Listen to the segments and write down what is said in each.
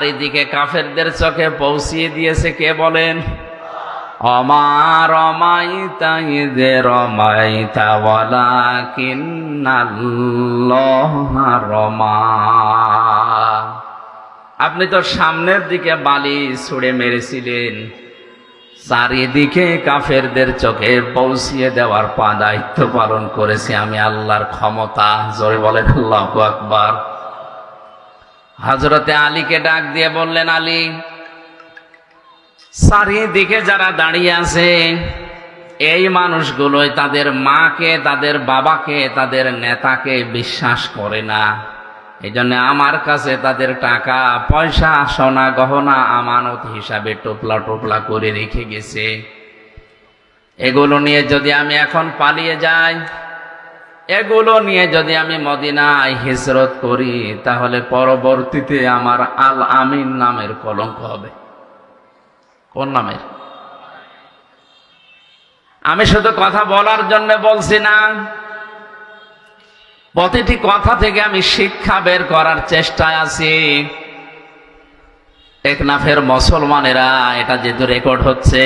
চারিদিকে কাফেরদের চোখে পৌঁছিয়ে দিয়েছে কে বলেন? অমা রমাইতা ইযে রমাইতা ওয়ালাকিন্নাল্লাহা রমা। আপনি তো সামনের দিকে বালি ছুঁড়ে মেরেছিলেন, চারিদিকে কাফেরদের চোখে পৌঁছিয়ে দেওয়ার দায়িত্ব পালন করেছি আমি, আল্লাহর ক্ষমতা। জোরে বলেন আল্লাহু আকবার। হযরতে আলীকে ডাক দিয়ে বললেন, আলী, চারিদিকে যারা দাঁড়িয়ে আছে এই মানুষগুলোই তাদের মাকে, তাদের বাবাকে, তাদের নেতাকে বিশ্বাস করে না। এই জন্য আমার কাছে তাদের টাকা পয়সা, সোনা গহনা আমানত হিসাবে টোপলা টোপলা করে রেখে গেছে। এগুলো নিয়ে যদি আমি এখন পালিয়ে যাই, এগুলো নিয়ে যদি আমি মদিনায় হিজরত করি, তাহলে পরবর্তীতে আমার আল আমিন নামের কলঙ্ক হবে। কোন নামের? আমি শুধু কথা বলার জন্য বলছি না, প্রতিটি কথা থেকে আমি শিক্ষা বের করার চেষ্টায় আছি। টেকনাফের মুসলমানেরা, এটা যেহেতু রেকর্ড হচ্ছে,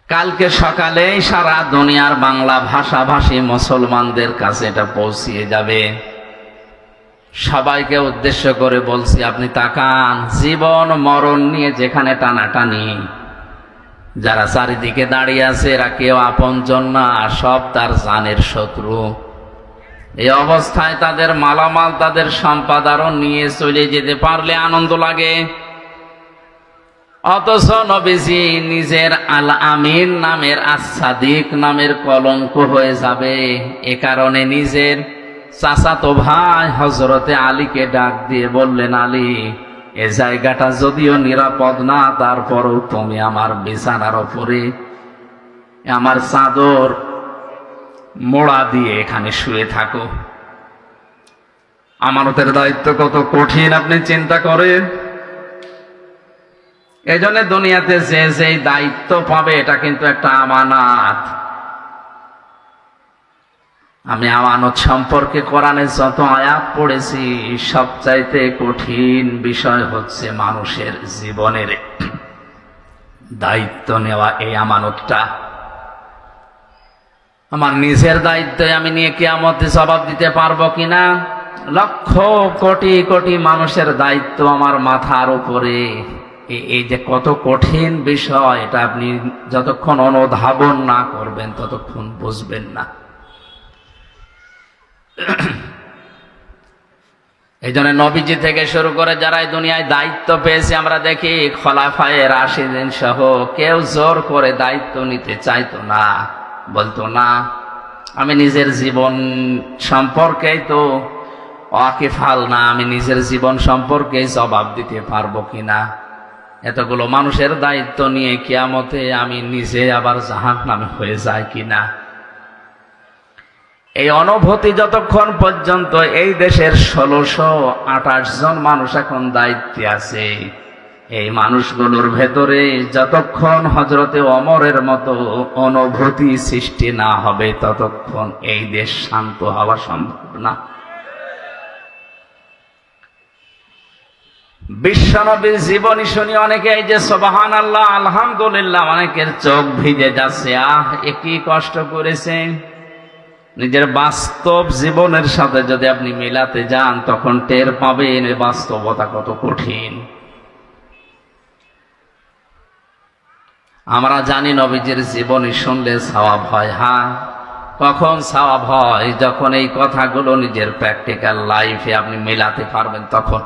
কালকে সকালে সারা দুনিয়ার বাংলা ভাষাভাষী মুসলমানদের কাছে এটা পৌঁছিয়ে যাবে। সবাইকে উদ্দেশ্য করে বলছি, আপনি তাকান, জীবন মরণ নিয়ে যেখানে টানাটানি, যারা চারিদিকে দাঁড়িয়ে আছে এরা কেউ আপনজন না, সব তার জানের শত্রু। এই অবস্থায় তাদের মালামাল, তাদের সম্পদ আরো নিয়ে চলে যেতে পারলে আনন্দ লাগে, অথচ নবীজি নিজের আল আমিন নামের, আস-সাদিক নামের কলঙ্ক হয়ে যাবে। এ কারণে নিজের চাচাতো ভাই হযরতে আলীকে ডাক দিয়ে বললেন, আলী, এ জায়গাটা যদিও নিরাপদ না, তারপরেও তুমি আমার বিছানার উপরে আমার চাদর মোড়া দিয়ে এখানে শুয়ে থাকো। আমানতের দায়িত্ব কত কঠিন আপনি চিন্তা করেন। এই জন্য দুনিয়াতে যে যেই দায়িত্ব পাবে এটা কিন্তু একটা আমানত। আমি আমানত সম্পর্কে কোরআনে যত আয়াত পড়েছি, সবচাইতে কঠিন বিষয় হচ্ছে মানুষের জীবনের দায়িত্ব নেওয়া। এই আমানতটা আমার নিজের দায়িত্ব, আমি নিয়ে কিয়ামতে জবাব দিতে পারবো কিনা। লক্ষ কোটি কোটি মানুষের দায়িত্ব আমার মাথার উপরে। এই যে কত কঠিন বিষয়, এটা আপনি যতক্ষণ অনুধাবন না করবেন ততক্ষণ বুঝবেন না। এই জন্য নবীজি থেকে শুরু করে যারা এই দুনিয়ায় দায়িত্ব পেয়েছে, আমরা দেখি খোলাফায়ে রাশিদিন সহ কেউ জোর করে দায়িত্ব নিতে চাইতো না, বলতো না, আমি নিজের জীবন সম্পর্কেই তো ওয়াকিফাল না, আমি নিজের জীবন সম্পর্কে জবাব দিতে পারবো কিনা। এতগুলো মানুষের দায়িত্ব নিয়ে কিয়ামতে আমি নিজে আবার জাহান্নামে হয়ে যায় কিনা। এই অনুভূতি যতক্ষণ পর্যন্ত এই দেশের 1628 জন মানুষ এখন দায়িত্বে আছে, এই মানুষগুলোর ভেতরে যতক্ষণ হযরতে ওমরের মতো অনুভূতি সৃষ্টি না হবে, ততক্ষণ এই দেশ শান্ত হওয়া সম্ভব না। বিশ্বনবীর জীবনী শুনি অনেকে এই যে সুবহানাল্লাহ, আলহামদুলিল্লাহ, অনেকের চোখ ভিজে যাচ্ছে। এ কি কষ্ট করেছে। নিজের বাস্তব জীবনের সাথে যদি আপনি মেলাতে যান, তখন টের পাবেন বাস্তবতা কত কঠিন। আমরা জানি নবীজির জীবনী শুনলে সওয়াব হয়। হ্যাঁ, কখন সওয়াব হয়? যখন এই কথাগুলো নিজের প্র্যাকটিক্যাল লাইফে আপনি মেলাতে পারবেন তখন।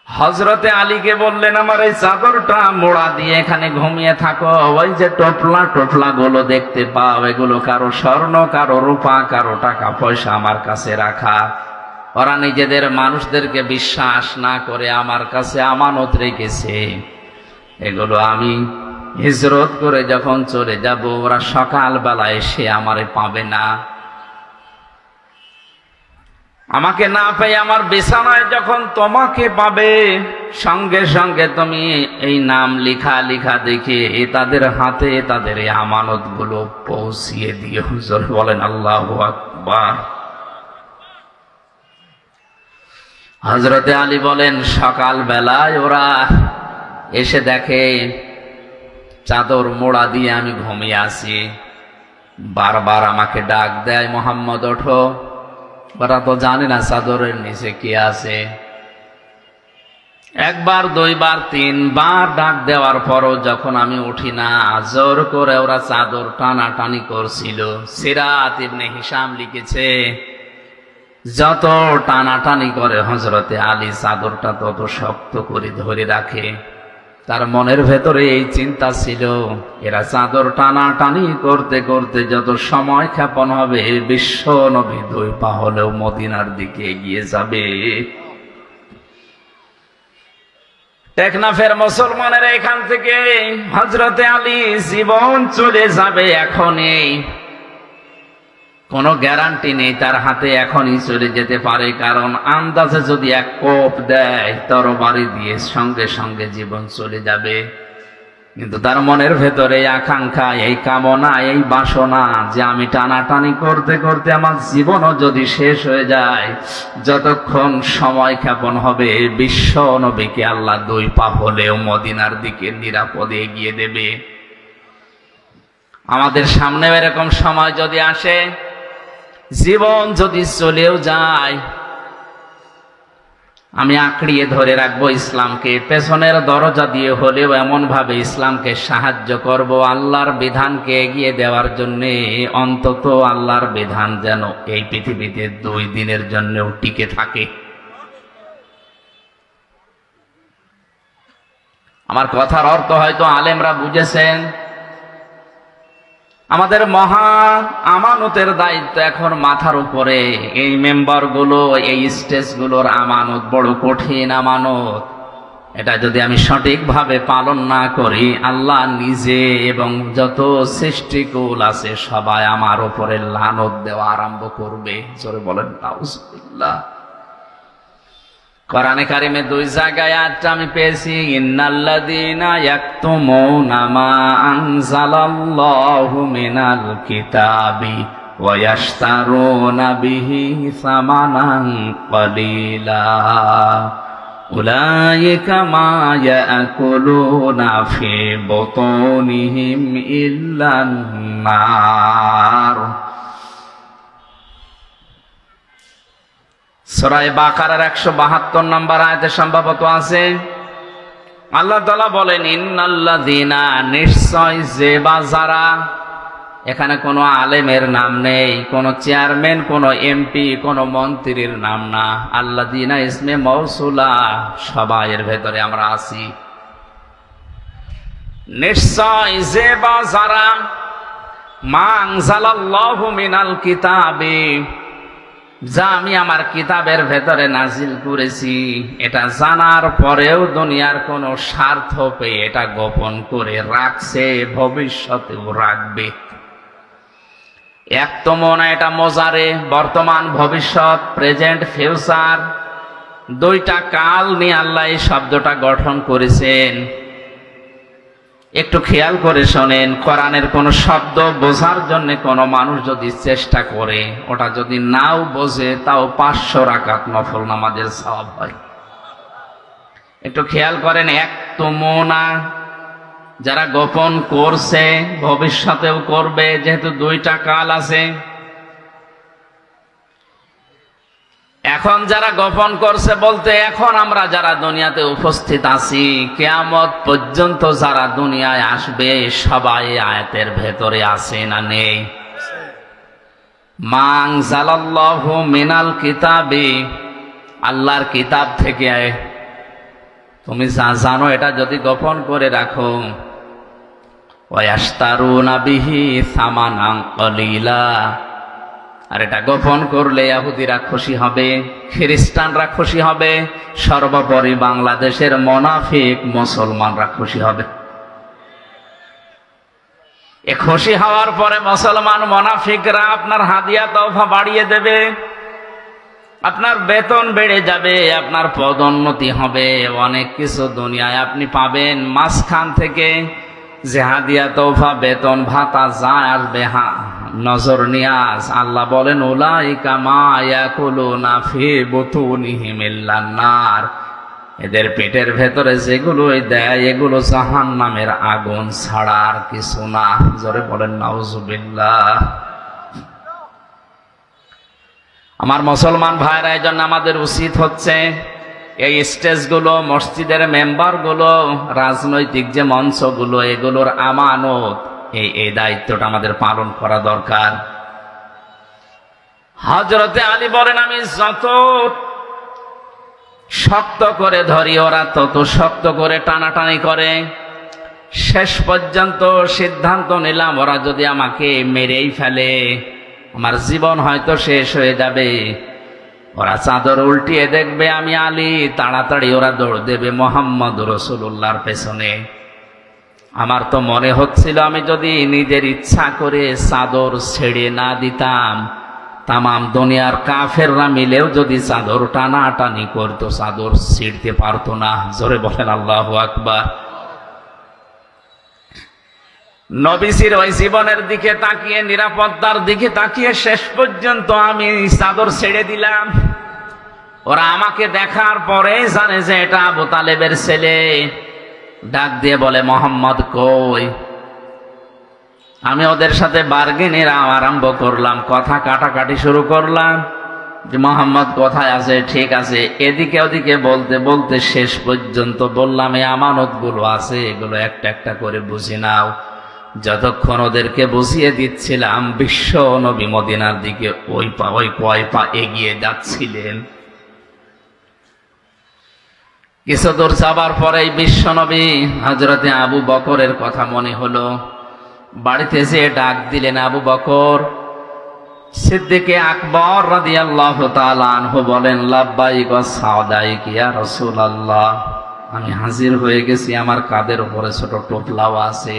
হযরতে আলীকে বললেন, আমার এই চাদরটা মোড়া দিয়ে এখানে ঘুমিয়ে থাকো। ওই যে টোপলা টোপলা গুলো দেখতে পাও, এগুলো কারো স্বর্ণ, কারো রূপা, কারো টাকা পয়সা আমার কাছে রাখা। ওরা নিজেদের মানুষদেরকে বিশ্বাস না করে আমার কাছে আমানত রেখেছে। এগুলো আমি হিজরত করে যখন চলে যাব, ওরা সকালবেলা এসে আমারে পাবে না। আমাকে না পেয়ে আমার বিছানায় যখন তোমাকে পাবে, সঙ্গে সঙ্গে তুমি এই নাম লিখা লিখা দেখে তাদের হাতে তাদের এই আমানত গুলো পৌঁছিয়ে দিও। হুজুর বলেন আল্লাহু আকবার। হযরতে আলী বলেন, সকাল বেলায় ওরা এসে দেখে চাদর মোড়া দিয়ে আমি ঘুমিয়ে আছি। বারবার আমাকে ডাক দেয়, মোহাম্মদ ওঠো। ওরা তো জানে না চাদরের নিচে কি আছে। একবার, দুইবার, তিনবার ডাক দেওয়ার পরও যখন আমি উঠি না, জোর করে ওরা চাদর টানাটানি করছিল। সিরাত ইবনে হিশাম লিখেছে, যত টানাটানি করে হযরতে আলী চাদরটা তত শক্ত করে ধরে রাখে। তার মনের ভেতরে এই চিন্তা ছিল, এরা চাদর টানাটানি করতে করতে যত সময় ক্ষেপণ হবে, বিশ্ব নবী 2 পা হলেও মদিনার দিকে এগিয়ে যাবে। টেকনাফের মুসলমানের এখান থেকে হযরতে আলী জীবন চলে যাবে এখনই, কোনো গ্যারান্টি নেই তার হাতে এখনই চলে যেতে পারে। কারণ আন্দাজে যদি এক কোপ দেয় তরবারি দিয়ে, সঙ্গে সঙ্গে জীবন চলে যাবে। কিন্তু তার মনের ভেতরে এই আকাঙ্ক্ষা, এই কামনা, এই বাসনা যে আমি টানাটানি করতে করতে আমার জীবনও যদি শেষ হয়ে যায়, যতক্ষণ সময় ক্ষেপণ হবে, বিশ্ব নবীকে আল্লাহ 2 পা হলেও মদিনার দিকে নিরাপদে এগিয়ে দেবে। আমাদের সামনে এরকম সময় যদি আসে, জীবন যদি চলেও যায়, আমি আঁকড়িয়ে ধরে রাখবো ইসলামকে, পেছনের দরজা দিয়ে হলেও এমন ভাবে ইসলামকে সাহায্য করব, আল্লাহর বিধানকে এগিয়ে দেওয়ার জন্য। অন্তত আল্লাহর বিধান যেন এই পৃথিবীতে 2 দিনের জন্যও টিকে থাকে। আমার কথার অর্থ হয়তো আলেমরা বুঝেছেন। আমাদের মহা আমানতের দায়িত্ব এখন মাথার উপরে। এই মেম্বারগুলো, এই স্টেজগুলোর আমানত বড় কঠিন আমানত। এটা যদি আমি সঠিকভাবে পালন না করি, আল্লাহ নিজে এবং যত সৃষ্টিকুল আছে সবাই আমার উপরে লানত দেওয়া আরম্ভ করবে। জোরে বলেন নাউজুবিল্লাহ। কোরআনে কারিমে 2 জায়গায় আয়াতটা আমি পেয়েছি, ইন্নাল্লাযীনা ইয়াকতুমুনা মা আনজালাল্লাহু মিনাল কিতাবি ওয়া ইয়াশতারুনা বিহি সামানান ক্বালীলা উলাইকা মা ইয়াকুলুনা ফি বুতুনিহিম ইল্লান নার। সূরা বাকারার 172 নম্বর আয়াতে সম্ভবত আছে, আল্লাহ তাআলা বলেন, ইন্নাল্লাযীনা, নিশ্চয় যে বা যারা। এখানে কোনো আলেমের নাম নেই, কোনো চেয়ারম্যান, কোনো এমপি, কোনো মন্ত্রীর নাম না। আল্লাযীনা ইসমে মৌসুলা, সবাই এর ভেতরে আমরা আছি। নিশ্চয় যে বা যারা, মা আনজালাল্লাহু মিনাল কিতাবি, যা আমি আমার কিতাবের ভেতরে নাজিল করেছি, এটা জানার পরেও দুনিয়ার কোনো স্বার্থ পেয়ে এটা গোপন করে রাখছে, ভবিষ্যতেও রাখবে। এক তো মনে, এটা মোজারে, বর্তমান, ভবিষ্যৎ, প্রেজেন্ট, ফিউচার, 2টা কাল নিয়ে আল্লাহ এই শব্দটা গঠন করেছেন। একটু খেয়াল করে শোনেন, কোরআনের কোন শব্দ বোঝার জন্য কোন মানুষ যদি চেষ্টা করে, ওটা যদি নাও বোঝে, তাও 500 রাকাত নফল নামাজের সওয়াব হয়। একটু খেয়াল করেন, এক তুমনা, যারা গোপন করছে, ভবিষ্যতেও করবে, যেহেতু 2টা কাল আছে। এখন যারা গোপন করছে বলতে, এখন আমরা যারা দুনিয়াতে উপস্থিত আছি, কিয়ামত পর্যন্ত যারা দুনিয়ায় আসবে, সবাই আয়াতের ভেতরে আছে না নেই? মা আনজালাল্লাহু মিনাল কিতাবি, আল্লাহর কিতাব থেকে তুমি যা জানো এটা যদি গোপন করে রাখো, ওয়া ইয়াশতারুনা বিহি সামানান ক্বালীলা, আর এটা গোপন করলে ইহুদিরা খুশি হবে, খ্রিস্টানরা খুশি হবে, সর্বোপরি বাংলাদেশের মুনাফিক মুসলমানরা খুশি হবে। এ খুশি হওয়ার পরে মুসলমান মুনাফিকরা আপনার হাদিয়া তওফা বাড়িয়ে দেবে, আপনার বেতন বেড়ে যাবে, আপনার পদোন্নতি হবে, অনেক কিছু দুনিয়ায় আপনি পাবেন। মাঝখান থেকে যে হাদিয়া তওফা, বেতন ভাতা যা আসবে, নজর নিয়াজ। আল্লাহ বলেন উলাইকা মা ইয়াকুলুনা ফি বুতুনিহিম ইল্লান নার, এদের পেটের ভেতরে যেগুলোই দেয় এগুলো জাহান্নামের আগুন ছাড়া আর কিছু না। জোরে বলেন নাউজুবিল্লাহ। আমার মুসলমান ভাইরা, এই জন্য আমাদের উচিত হচ্ছে এই স্টেজগুলো, মসজিদের মেম্বারগুলো, রাজনৈতিক যে মঞ্চগুলো, এগুলোর আমানত, এই দায়িত্বটা আমাদের পালন করা দরকার। হযরতে আলী বলেন, আমি যত শক্ত করে ধরি ওরা তত শক্ত করে টানাটানি করে। শেষ পর্যন্ত সিদ্ধান্ত নিলাম ওরা যদি আমাকে মেরেই ফেলে আমার জীবন হয়তো শেষ হয়ে যাবে। ওরা চাদর উল্টিয়ে দেখবে আমি আলী, তাড়াতাড়ি ওরা দৌড় দেবে মুহাম্মদ রাসূলুল্লাহর পেছনে। আমার তো মনে হচ্ছিল আমি যদি নিজের ইচ্ছা করে চাদর ছেড়ে না দিতাম, তামাম দুনিয়ার কাফেররা মিলেও যদি চাদর টানাটানি করতো চাদর ছিঁড়তে পারতো না। জোরে বলেন আল্লাহু আকবার। নবীজির ওই জীবনের দিকে তাকিয়ে, নিরাপত্তার দিকে তাকিয়ে শেষ পর্যন্ত আমি চাদর ছেড়ে দিলাম। ওরা আমাকে দেখার পরে জানে যে এটা আবু তালেবের ছেলে। ডাক দিয়ে বলে, মোহাম্মদ কই? আমি ওদের সাথে বার্গেনের আরম্ভ করলাম, কথা কাটাকাটি শুরু করলাম যে মোহাম্মদ কোথায় আছে, ঠিক আছে, এদিকে ওদিকে বলতে বলতে শেষ পর্যন্ত বললাম এই আমানতগুলো আছে, এগুলো একটা একটা করে বুঝে নাও। যতক্ষণ ওদেরকে বুঝিয়ে দিচ্ছিলাম, বিশ্ব নবী মদিনার দিকে ওই কয় পা এগিয়ে যাচ্ছিলেন। কিছু দূর যাবার পরেই বিশ্ব নবী হযরতে আবু বকরের কথা মনে হলো। বাড়িতে যেয়ে ডাক দিলেন, আবু বকর। সিদ্দিকে আকবর রাদিয়াল্লাহু তাআলা আনহু বলেন, লাব্বাইক ওয়া সাদাইক ইয়া রাসূলুল্লাহ, আমি হাজির হয়ে গেছি, আমার কাঁধের উপরে ছোট টোপলাও আছে।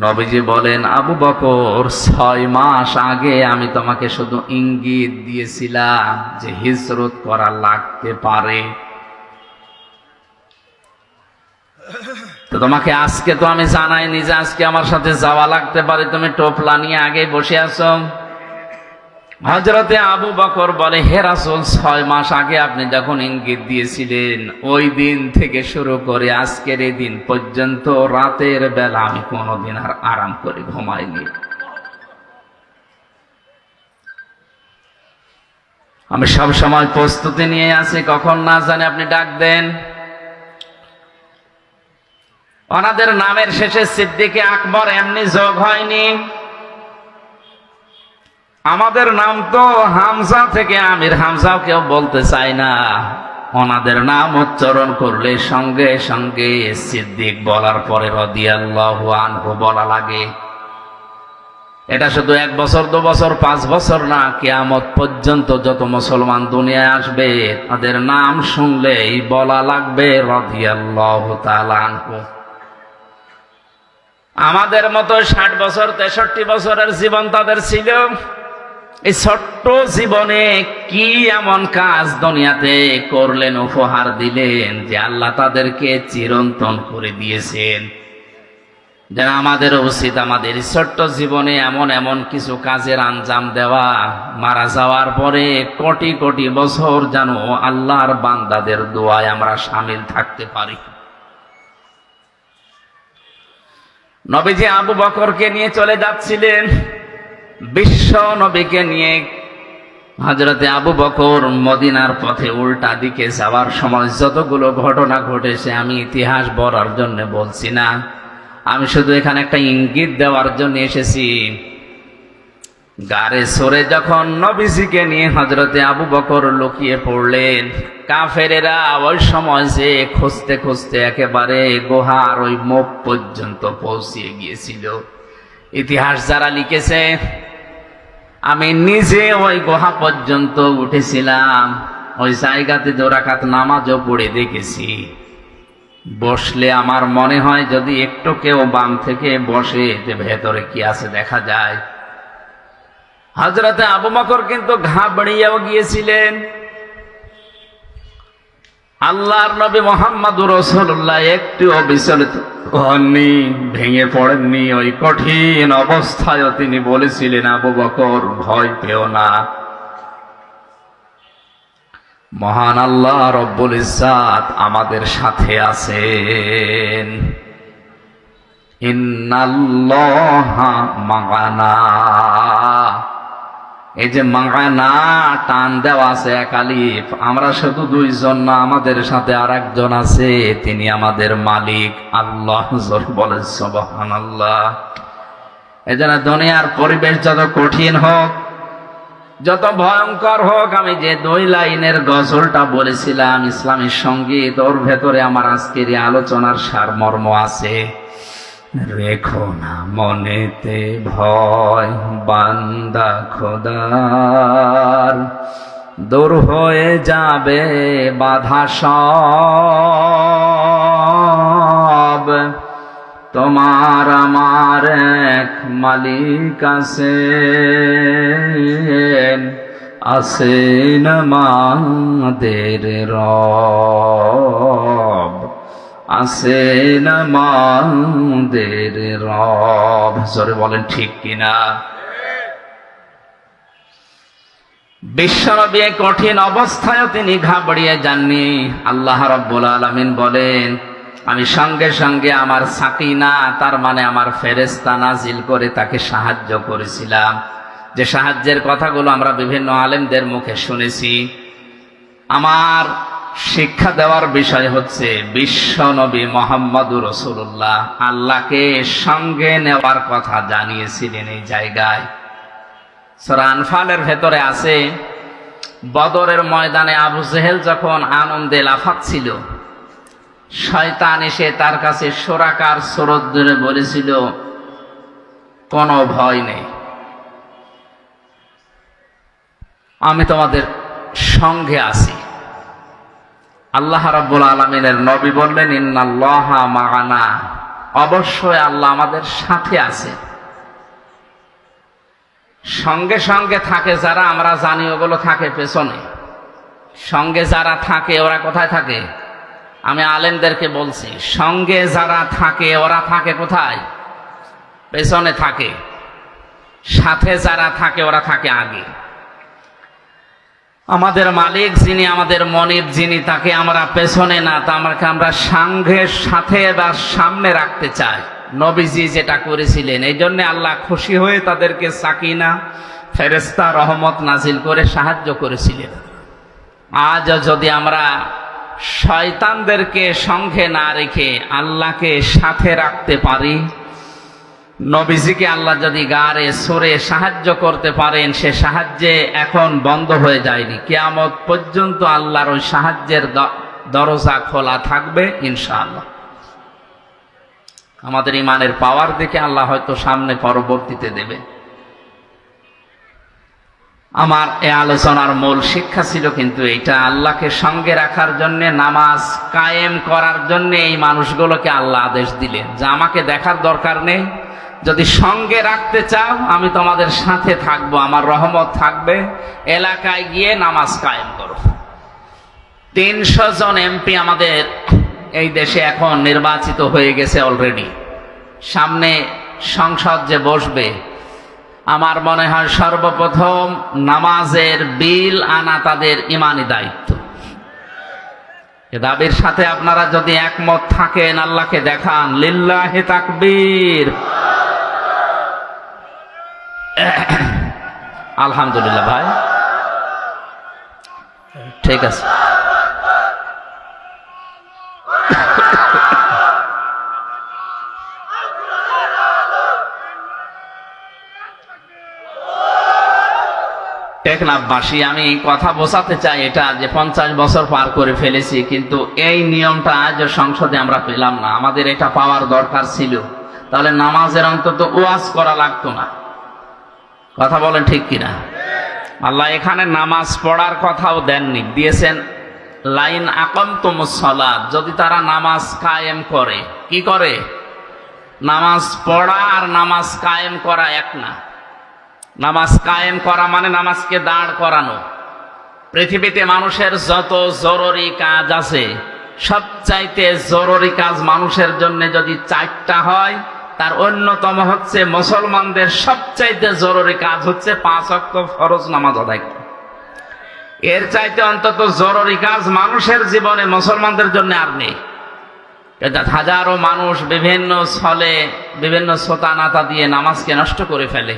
নবীজি বলেন, আবু বকর, 6 মাস আগে আমি তোমাকে শুধু ইঙ্গিত দিয়েছিলাম যে হিজরত করা লাগতে পারে, তো তোমাকে আজকে তো আমি জানাইনি যে আজকে আমার সাথে যাওয়া লাগতে পারে, তুমি টোপলা নিয়ে আগে বসে আছো। হযরতে আবু বকর বলে, হে রাসূল, 6 মাস আগে আপনি যখন ইঙ্গিত দিয়েছিলেন, ওই দিন থেকে শুরু করে আজকের এই দিন পর্যন্ত রাতের বেলা আমি কোনোদিন আর আরাম করে ঘুমাইনি। আমি সব সময় প্রস্তুতি নিয়ে আছি, কখন না জানি আপনি ডাক দেন। ওনাদের নামের শেষে সিদ্দিকে আকবর এমনি যোগ হয়নি। আমাদের নাম তো হামজা থেকে আমির হামজাও কেউ বলতে চায় না। ওনাদের নাম উচ্চারণ করলে সঙ্গে সঙ্গে সিদ্দিক বলার পরে রাদিয়াল্লাহু আনহু বলা লাগে। এটা শুধু 1 বছর 2 বছর 5 বছর না, কিয়ামত পর্যন্ত যত মুসলমান দুনিয়ায় আসবে তাদের নাম শুনলেই বলা লাগবে রাদিয়াল্লাহু তাআলা আনহু। আমাদের মতো 60 বছর 63 বছরের জীবন তাদের ছিল। এই ছোট্ট জীবনে কি এমন কাজ দুনিয়াতে করলেন, উপহার দিলেন যে আল্লাহ তাদেরকে চিরন্তন করে দিয়েছেন। যেন আমাদের উচিত আমাদের ছোট্ট জীবনে এমন এমন কিছু কাজের আঞ্জাম দেওয়া, মারা যাওয়ার পরে কোটি কোটি বছর যেন আল্লাহর বান্দাদের দোয়ায় আমরা শামিল থাকতে পারি। নবীজি আবু বকরকে নিয়ে চলে যাচ্ছিলেন, বিশ্ব নবীকে নিয়ে। হযরতে আবু বকর মদিনার পথে উল্টা দিকে যাওয়ার সময় যতগুলো ঘটনা ঘটেছে আমি ইতিহাস বলার জন্য বলছি না, আমি শুধু এখানে একটা ইঙ্গিত দেওয়ার জন্য এসেছি। গাড়ে সরে যখন নবীজিকে নিয়ে হযরতে আবু বকর লুকিয়ে পড়লেন, কাফেরেরা ওই সময় যে খুঁজতে খুঁজতে একেবারে গুহার ওই মুখ পর্যন্ত পৌঁছিয়ে গিয়েছিল। ইতিহাস যারা লিখেছে, আমি নিজে ওই গুহা পর্যন্ত উঠেছিলাম, ওই জায়গাতে 2 রাকাত নামাজও পড়ে দেখেছি। বসলে আমার মনে হয় যদি একটু কেউ বাম থেকে বসে যে ভেতরে কি আছে দেখা যায়। হযরতে আবু বকর কিন্তু ঘাবড়িয়েও গিয়েছিলেন। আল্লাহর নবী মুহাম্মদুর রাসূলুল্লাহ একটুও বিচলিত হননি, ভেঙে পড়েননি। ওই কঠিন অবস্থায়ও তিনি বলেছিলেন, আবু বকর ভয় পেও না, মহান আল্লাহ রব্বুল ইজ্জাত আমাদের সাথে আছেন। ইন্নাল্লাহা মা'ানা, এই যে মা'ানা টান দেওয়া আছে এক আলিফ, আমরা শুধু দুইজন না, আমাদের সাথে আর একজন আছে, তিনি আমাদের মালিক আল্লাহ। জোর বলেন সুবহানাল্লাহ। এই জন্য দুনিয়ার পরিবেশ যত কঠিন হোক, যত ভয়ঙ্কর হোক, আমি যে 2 লাইনের গজলটা বলেছিলাম ইসলামী সঙ্গীত, ওর ভেতরে আমার আজকের এই আলোচনার সারমর্ম আছে। রেখো না মনেতে ভয় বান্দা খোদার, দূর হয়ে যাবে বাধা সব, তোমার আমার এক মালিক আছেন, আছেন আমাদের রব, আছেন আমাদের রব। জোরে বলেন ঠিক কিনা? বিশ্বনবী কঠিন অবস্থায়ও তিনি ঘাবড়িয়ে যাননি। আল্লাহ রাব্বুল আলামিন বলেন, আমি সঙ্গে সঙ্গে আমার সাকিনা, তার মানে আমার ফেরেশতা নাজিল করে তাকে সাহায্য করেছিলাম। যে সাহায্যের কথাগুলো আমরা বিভিন্ন আলেমদের মুখে শুনেছি। আমার শিক্ষা দেওয়ার বিষয় হচ্ছে বিশ্বনবী মুহাম্মদুর রাসূলুল্লাহ আল্লাহকে সঙ্গে নেওয়ার কথা জানিয়েছিলেন। এই জায়গায় সূরা আনফালের ভেতরে আছে, বদরের ময়দানে আবু জেহেল যখন আনন্দে লাফাচ্ছিল, শয়তান এসে তার কাছে শোরাকার সুরত ধরে বলেছিল, কোনো ভয় নেই, আমি তোমাদের সঙ্গে আছি। আল্লাহ রাব্বুল আলামিনের নবী বললেন, ইন্নাল্লাহা মা'ানা, অবশ্যই আল্লাহ আমাদের সাথে আছে। সঙ্গে সঙ্গে থাকে যারা, আমরা জানি ওগুলো থাকে পেছনে। সঙ্গে যারা থাকে ওরা কোথায় থাকে? আমি আলেমদেরকে বলছি, সঙ্গে যারা থাকে ওরা থাকে কোথায়? পেছনে থাকে। সাথে যারা থাকে ওরা থাকে আগে। আমাদের মালিক যিনি, আমাদের মনিব যিনি, তাকে আমরা পেছনে না, তা আমরা সঙ্গের সাথে বা সামনে রাখতে চাই। নবীজি যেটা করেছিলেন, এই জন্য আল্লাহ খুশি হয়ে তাদেরকে সাকিনা, ফেরেশতা, রহমত নাজিল করে সাহায্য করেছিলেন। আজ যদি আমরা শয়তানদেরকে সঙ্গে না রেখে আল্লাহকে সাথে রাখতে পারি, নবীজিকে আল্লাহ যদি গারে সরে সাহায্য করতে পারেন, সে সাহায্যে এখন বন্ধ হয়ে যায়নি, কিয়ামত পর্যন্ত আল্লাহর ওই সাহায্যের দরজা খোলা থাকবে ইনশাআল্লাহ। আমাদের ইমানের পাওয়ার দেখে আল্লাহ হয়তো সামনে পরবর্তীতে দেবে। আমার এই আলোচনার মূল শিক্ষা ছিল কিন্তু এইটা, আল্লাহকে সঙ্গে রাখার জন্য, নামাজ কায়েম করার জন্য এই মানুষগুলোকে আল্লাহ আদেশ দিলেন যে আমাকে দেখার দরকার নেই, যদি সঙ্গে রাখতে চাও আমি তোমাদের সাথে থাকবো, আমার রহমত থাকবে, এলাকায় গিয়ে নামাজ কায়েম করো। 300 জন এমপি আমাদের এই দেশে এখন নির্বাচিত হয়ে গেছে অলরেডি। সামনে সংসদ যে বসবে, আমার মনে হয় সর্বপ্রথম নামাজের বিল আনা তাদের ইমানি দায়িত্ব। এ দাবির সাথে আপনারা যদি একমত থাকেন, আল্লাহকে দেখান, লিল্লাহি তাকবীর। আলহামদুলিল্লাহ ভাই, ঠিক আছে। টেকনাফবাসী, আমি কথা বোঝাতে চাই এটা যে 50 বছর পার করে ফেলেছি, কিন্তু এই নিয়মটা আজ সংসদে আমরা পেলাম না। আমাদের এটা পাওয়ার দরকার ছিল, তাহলে নামাজের অন্তত ওয়াজ করা লাগতো না। কথা বলেন ঠিক কিনা? আল্লাহ এখানে নামাজ পড়ার কথাও দেননি, দিয়েছেন লাইন আকামতুমুস সালাত, যদি তারা নামাজ কায়েম করে। কি করে? নামাজ পড়া আর নামাজ কায়েম করা এক না। নামাজ কায়েম করা মানে নামাজকে দাঁড় করানো। পৃথিবীতে মানুষের যত জরুরি কাজ আছে, সবচাইতে জরুরি কাজ মানুষের জন্য যদি 4টা হয়, তার অন্যতম হচ্ছে মুসলমানদের সবচাইতে জরুরি কাজ হচ্ছে 5 ওয়াক্ত ফরজ নামাজ আদায় করা। এর চাইতে অন্তত জরুরি কাজ মানুষের জীবনে মুসলমানদের জন্য আর নেই। হাজারো মানুষ বিভিন্ন ছলে, বিভিন্ন সোতানাতা দিয়ে নামাজকে নষ্ট করে ফেলে।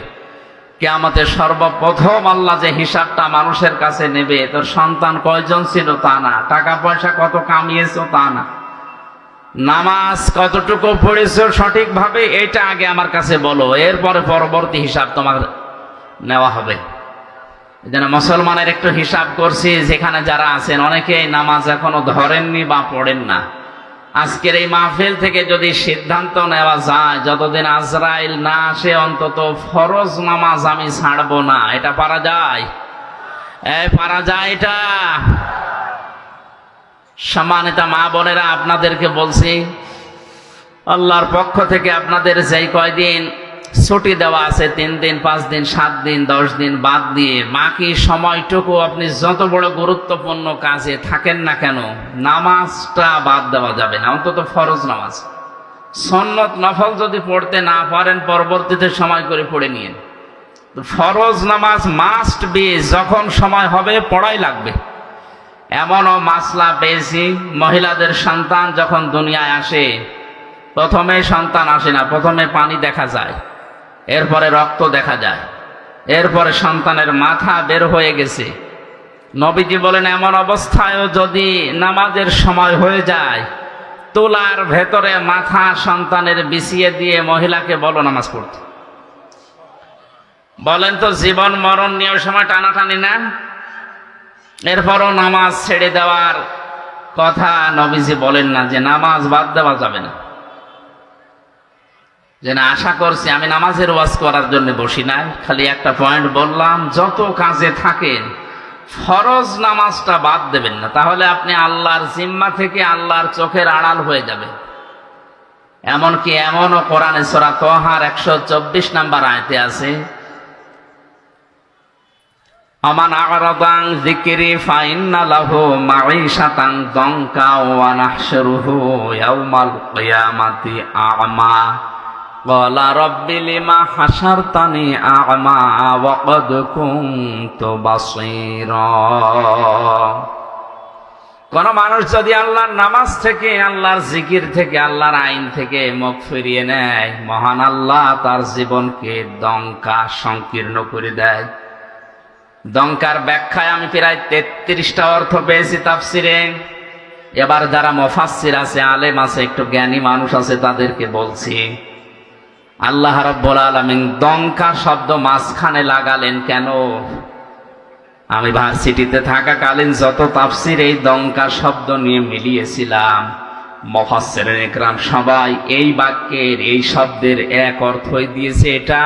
কিয়ামতের সর্বপ্রথম আল্লাহ যে হিসাবটা মানুষের কাছে নেবে, তোর সন্তান কয়জন ছিল তা না, টাকা পয়সা কত কামিয়েছো তা না, নামাজ কতটুকু পড়েছো সঠিকভাবে, এটা আগে আমার কাছে বলো, এরপরে পরবর্তী হিসাব তোমার নেওয়া হবে। এই জন্য মুসলমানের একটু হিসাব করছি, যেখানে যারা আছেন অনেকেই নামাজ এখনো ধরেননি বা পড়েন না। আজকের এই মাহফিল থেকে যদি সিদ্ধান্ত নেওয়া যায়, যতদিন আজরাইল না আসে অন্তত ফরজ নামাজ আমি ছাড়বো না, এটা পারা যায়? পারা যায় এটা? সম্মানিত মা বোনেরা, আপনাদেরকে বলছি, আল্লাহর পক্ষ থেকে আপনাদের যেই কয়দিন ছুটি দেওয়া আছে, 3 দিন, 5 দিন, 7 দিন, 10 দিন বাদ দিয়ে বাকি সময়টুকু আপনি যত বড় গুরুত্বপূর্ণ কাজে থাকেন না কেন, নামাজটা বাদ দেওয়া যাবে না, অন্তত ফরজ নামাজ। সুন্নত নফল যদি পড়তে না পারেন, পরবর্তীতে সময় করে পড়ে নিন। ফরজ নামাজ মাস্ট বি, যখন সময় হবে পড়াই লাগবে। এমনও মাসলা পেয়েছি, মহিলাদের সন্তান যখন দুনিয়ায় আসে, প্রথমে সন্তান আসে না, প্রথমে পানি দেখা যায়, এরপরে রক্ত দেখা যায়, এরপরে সন্তানের মাথা বের হয়ে গেছে। নবীজি বলেন, এমন অবস্থায়ও যদি নামাজের সময় হয়ে যায়, তুলার ভেতরে মাথা সন্তানের বিছিয়ে দিয়ে মহিলাকে বলো নামাজ পড়তে। বলেন তো, জীবন মরণ নিয়ে ওই সময় টানাটানি না? এরপরও নামাজ ছেড়ে দেওয়ার কথা নবীজি বলেন না যে নামাজ বাদ দেওয়া যাবে না। যে না, আশা করছি আমি নামাজের ওয়াজ করার জন্য বসি নাই, খালি একটা পয়েন্ট বললাম, যত কাজে থাকেন ফরজ নামাজটা বাদ দেবেন না, তাহলে আপনি আল্লাহর জিম্মা থেকে আল্লাহর চোখের আড়াল হয়ে যাবে। এমনকি এমনও কোরআনে সূরা তাহার 124 নম্বর আয়াতে আছে, আমান আ'রাদান যিকরি ফাইন্না লাহু মাঈশাতান দানকা ওয়া নাহশুরুহু ইয়াওমাল কিয়ামাতি আ'মা ক্বালা রাব্বি লিমা হাশারতানি আ'মা ওয়া ক্বাদ কুনতু বাসীরা। কোন মানুষ যদি আল্লাহর নামাজ থেকে, আল্লাহর জিকির থেকে, আল্লাহর আইন থেকে মুখ ফিরিয়ে নেয়, মহান আল্লাহ তার জীবনকে দঙ্কা সংকীর্ণ করে দেয়। দঙ্কার ব্যাখ্যায় আমি প্রায় 33টা অর্থ পেয়েছি তাফসিরে। এবার যারা মুফাসসির আছে, আলেম আছে, একটু জ্ঞানী মানুষ আছে, তাদেরকে বলছি, আল্লাহ রাব্বুল আলামিন দঙ্কা শব্দ মাঝখানে লাগালেন কেন? আমি ভার্সিটিতে থাকাকালীন যত তাফসির এই দঙ্কা শব্দ নিয়ে মিলিয়েছিলাম, মুফাসসিরিন ইকরাম সবাই এই বাক্যের, এই শব্দের এক অর্থই দিয়েছে, এটা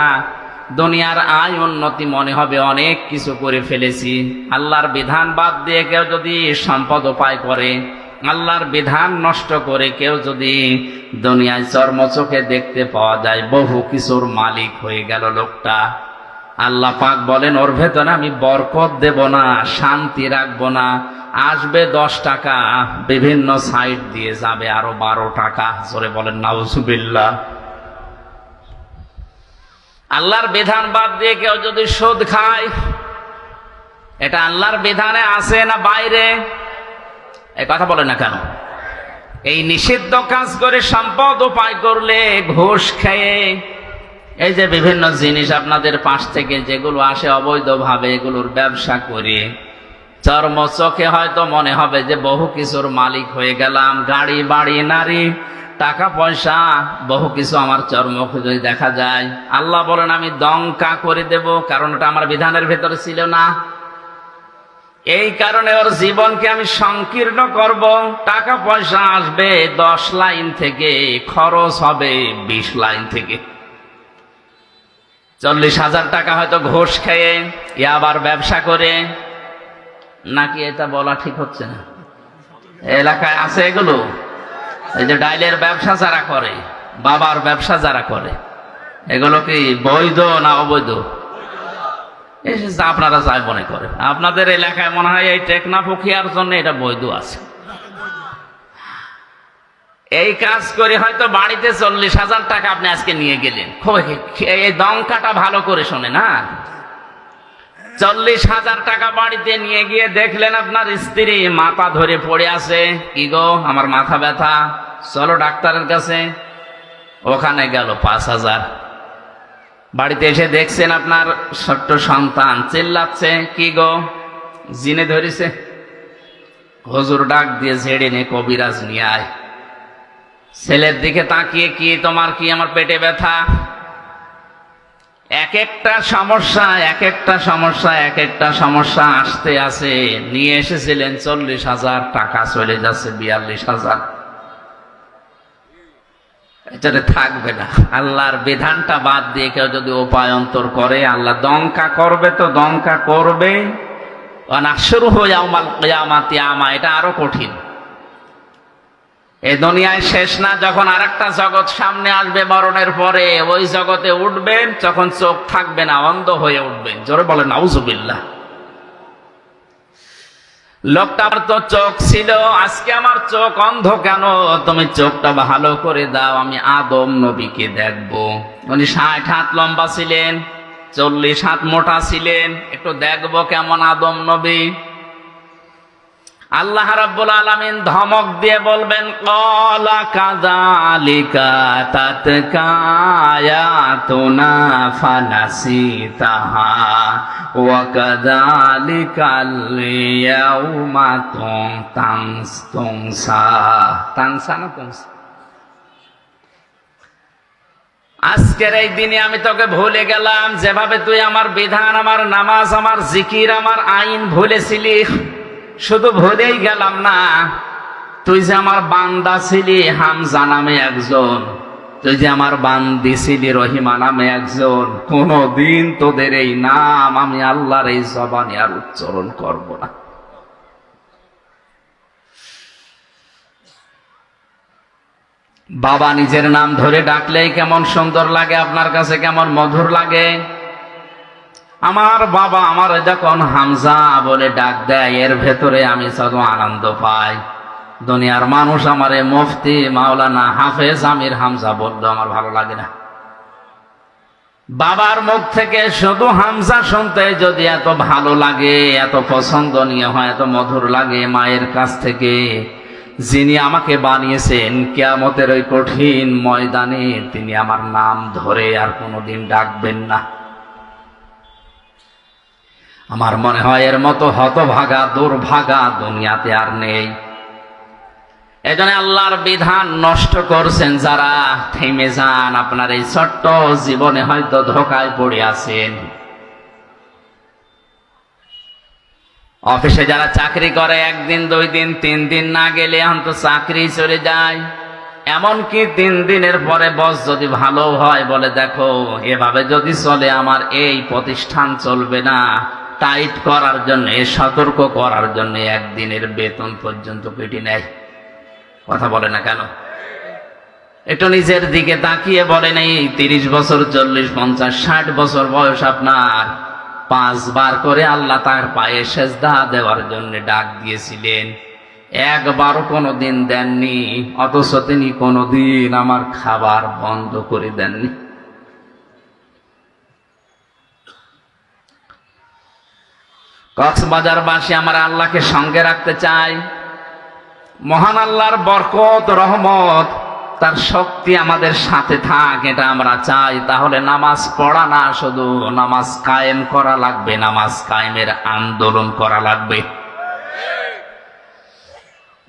দুনিয়ার আয় উন্নতি মনে হবে, অনেক কিছু করে ফেলেছি। আল্লাহর বিধান বাদ দিয়ে কেউ যদি সম্পদ উপায় করে, আল্লাহর বিধান নষ্ট করে কেউ যদি দুনিয়ায় চর্মচোখে দেখতে পাওয়া যায়, বহু কিছুর মালিক হয়ে গেল লোকটা। আল্লাহ পাক বলেন, ওর ভেতরে আমি বরকত দেব না, শান্তি রাখবো না। আসবে 10 টাকা, বিভিন্ন সাইড দিয়ে যাবে আরো 12 টাকা। জোরে বলেন নাউজুবিল্লাহ। আল্লাহর বিধান বাদ দিয়ে কেউ যদি সুদ খায়, এটা আল্লাহর বিধানে আছে না বাইরে? এই কথা বলে না কেন? এই নিষিদ্ধ কাজ করে সম্পদ উপায় করলে, ঘুষ খেয়ে, এই যে বিভিন্ন জিনিস আপনাদের পাশ থেকে যেগুলো আসে অবৈধভাবে, এগুলোর ব্যবসা করে চর্ম চোখে হয়তো মনে হবে যে বহু কিছুর মালিক হয়ে গেলাম, গাড়ি বাড়ি নারী টাকা পয়সা বহু কিছু আমার চর্মকে যদি দেখা যায়, আল্লাহ বলেন আমি দঙ্কা করে দেব, কারণ এটা আমার বিধানের ভেতরে ছিল না। এই কারণে ওর জীবনকে আমি সংকীর্ণ করব। টাকা পয়সা আসবে 10 লাইন থেকে, খরচ হবে 20 লাইন থেকে। 40,000 টাকা হয়তো ঘুষ খেয়ে, আবার ব্যবসা করে, নাকি এটা বলা ঠিক হচ্ছে না? এলাকায় আছে এগুলো। এই যে ডাইলের ব্যবসা যারা করে, বাবার ব্যবসা যারা করে, এগুলো কি বৈধ না অবৈধ? আপনারা যাই মনে করেন, আপনাদের এলাকায় মনে হয় এই টেকনাফ উখিয়ার জন্য এটা বৈধ আছে। এই কাজ করে হয়তো বাড়িতে 40,000 টাকা আপনি আজকে নিয়ে গেলেন। এই দমকাটা ভালো করে শোনে না, 40,000 টাকা বাড়িতে নিয়ে গিয়ে দেখলেন আপনার স্ত্রী মাথা ধরে পড়ে আছে। কি গো, আমার মাথা ব্যথা, চলো ডাক্তারের কাছে। ওখানে গেল 5,000। বাড়িতে এসে দেখছেন আপনার ছোট্ট সন্তান চিল্লাচ্ছে, কি গো, জিনে ধরেছে। হুজুর ডাক দিয়ে ঝেড়ে নে, কবিরাজ নিয়ে আয়। ছেলের দিকে তাকিয়ে, কি তোমার কি? আমার পেটে ব্যথা। এক একটা সমস্যা এক একটা সমস্যা এক একটা সমস্যা আসতে আছে। নিয়ে এসেছিলেন 40,000 টাকা, চলে যাচ্ছে 42,000। এটাতে থাকবে না। আল্লাহর বিধানটা বাদ দিয়ে কেউ যদি উপায় অন্তর করে, আল্লাহ দঙ্কা করবে তো দঙ্কা করবে। শুরু হয়ে ইয়াউমাল কিয়ামাতি আমা, এটা আরো কঠিন। এই দুনিয়ায় শেষ না, যখন আরেকটা জগৎ সামনে আসবে মরণের পরে, ওই জগতে উঠবেন, যখন চোখ থাকবে না, অন্ধ হয়ে উঠবেন। জোরে বলেন নাউজুবিল্লাহ। লোকটার তো চোখ ছিল, আজকে আমার চোখ অন্ধ কেন? তুমি চোখটা ভালো করে দাও, আমি আদম নবীকে দেখবো। উনি 60 হাত লম্বা ছিলেন, 40 হাত মোটা ছিলেন, একটু দেখবো কেমন আদম নবী। আল্লাহ রাব্বুল আলামিন ধমক দিয়ে বলবেন, ক্বালা কাযালিকা তাতকা আয়াতুনা ফানাসিতাহা ওয়া কাযালিকাল ইয়াউমা তুনসা। তানসা না তুনসা? আজকের এই দিনে আমি তোকে ভুলে গেলাম, যেভাবে তুই আমার বিধান, আমার নামাজ, আমার জিকির, আমার আইন ভুলেছিলি। শুধু ভুলেই গেলাম না, তুই যে আমার বান্দা ছিলি হামজা নামে একজন, তুই যে আমার বান্দি ছিলি রহিমা নামে একজন, কোনদিন তোদের এই নাম আমি আল্লাহর এই জবানে আর উচ্চারণ করব না। বাবা নিজের নাম ধরে ডাকলেই কেমন সুন্দর লাগে, আপনার কাছে কেমন মধুর লাগে। আমার বাবা আমার যখন হামজা বলে ডাক দেয়, এর ভেতরে আমি শুধু আনন্দ পাই। দুনিয়ার মানুষ আমারে মুফতি, মাওলানা, হাফেজ, আমির হামজা বললো, আমার ভালো লাগে না। বাবার মুখ থেকে শুধু হামজা শুনতে যদি এত ভালো লাগে, এত পছন্দনীয় হয়, এত মধুর লাগে, মায়ের কাছ থেকে যিনি আমাকে বানিয়েছেন, কিয়ামতের ওই কঠিন ময়দানে তিনি আমার নাম ধরে আর কোনোদিন ডাকবেন না। আমার মনে হয় এর মতো হতভাগা, দুর্ভাগা দুনিয়াতে আর নেই। এজন্য আল্লাহর বিধান নষ্ট করছেন যারা, থেমে যান। আপনার এই ছোট্ট জীবনে হয়তো ধোকায় পড়ে আছেন। অফিসে যারা চাকরি করে, 1 দিন 2 দিন 3 দিন না গেলে অন্ত চাকরি চলে যায়। এমনকি 3 দিনের পরে বস যদি ভালো হয়, বলে দেখো এভাবে যদি চলে আমার এই প্রতিষ্ঠান চলবে না। টাইট করার জন্য, সতর্ক করার জন্য 1 দিনের বেতন পর্যন্ত কেটে নেয়। কথা বলে না কেন? একটু নিজের দিকে তাকিয়ে বলেন, এই 30 বছর, 40, 50, 60 বছর বয়স আপনার, 5 বার করে আল্লাহ তার পায়ে সেজদা দেওয়ার জন্য ডাক দিয়েছিলেন, একবারও কোনোদিন দেননি। অথচ তিনি কোনোদিন আমার খাবার বন্ধ করে দেননি। কক্সবাজারবাসী আমরা আল্লাহকে সঙ্গে রাখতে চাই। মহান আল্লাহর বরকত, রহমত, তার শক্তি আমাদের সাথে থাক, এটা আমরা চাই। তাহলে নামাজ পড়া না, শুধু নামাজ কায়েম করা লাগবে, নামাজ কায়েমের আন্দোলন করা লাগবে।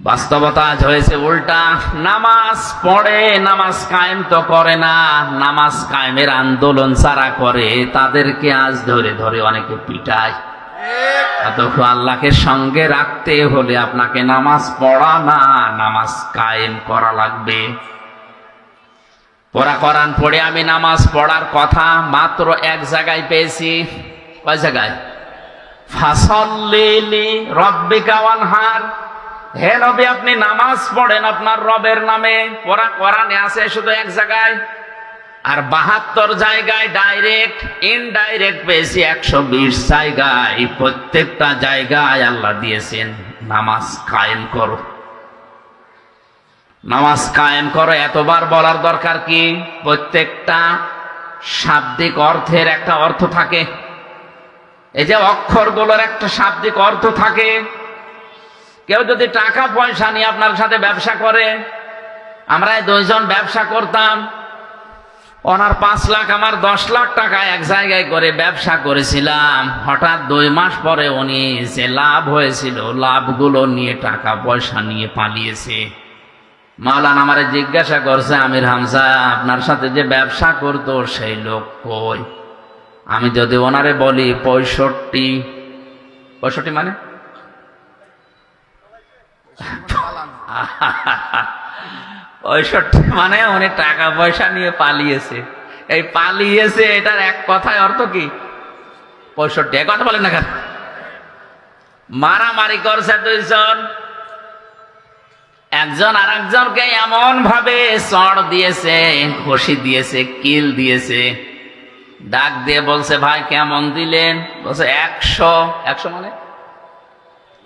বাস্তবতা আজ হয়েছে উল্টা, নামাজ পড়ে নামাজ কায়েম তো করে না, নামাজ কায়েমের আন্দোলন যারা করে তাদেরকে আজ ধরে ধরে অনেকে পিটায়। অথচ আল্লাহকে সঙ্গে রাখতে হলে আপনাকে নামাজ পড়া না, নামাজ কায়েম করা লাগবে। পড়া কোরআন পড়ে আমি নামাজ পড়ার কথা মাত্র 1 জায়গায় পেয়েছি। কয় জায়গায়? ফাসাল্লি লিরাব্বিকা ওয়ানহার। হে নবী, আপনি নামাজ পড়েন আপনার রবের নামে। পড়া কোরআনে আছে শুধু 1 জায়গায়। আর 72 জায়গায় ডাইরেক্ট, ইনডাইরেক্ট পেয়েছি 120 জায়গায়। প্রত্যেকটা জায়গায় আল্লাহ দিয়েছেন নামাজ কায়েম করো, নামাজ কায়েম করো। এতবার বলার দরকার কি? প্রত্যেকটা শাব্দিক অর্থের একটা অর্থ থাকে। এই যে অক্ষরগুলোর একটা শাব্দিক অর্থ থাকে। কেউ যদি টাকা পয়সা নিয়ে আপনার সাথে ব্যবসা করে, আমরা এই 2 জন ব্যবসা করতাম, ওনার 5 লাখ আমার 10 লাখ টাকা এক জায়গায় করে ব্যবসা করেছিলাম। হঠাৎ 2 মাস পরে উনি যে লাভ হয়েছিল লাভগুলো নিয়ে টাকা পয়সা নিয়ে পালিয়েছে। মাওলানা আমারে জিজ্ঞাসা করছে, আমির হামজা আপনার সাথে যে ব্যবসা করতো সেই লোক কই? আমি যদি ওনারে বলি 65 মানে 65 মানে উনি টাকা পয়সা নিয়ে পালিয়েছে। এই পালিয়েছে এটার এক কথায় অর্থ কি? 65। এক কথা বলেন না কেন? মারামারি করছে 2 জন, একজন আর একজনকে এমন ভাবে চড় দিয়েছে, ঘষি দিয়েছে, কিল দিয়েছে। ডাক দিয়ে বলছে, ভাই কেমন দিলেন? বলছে 100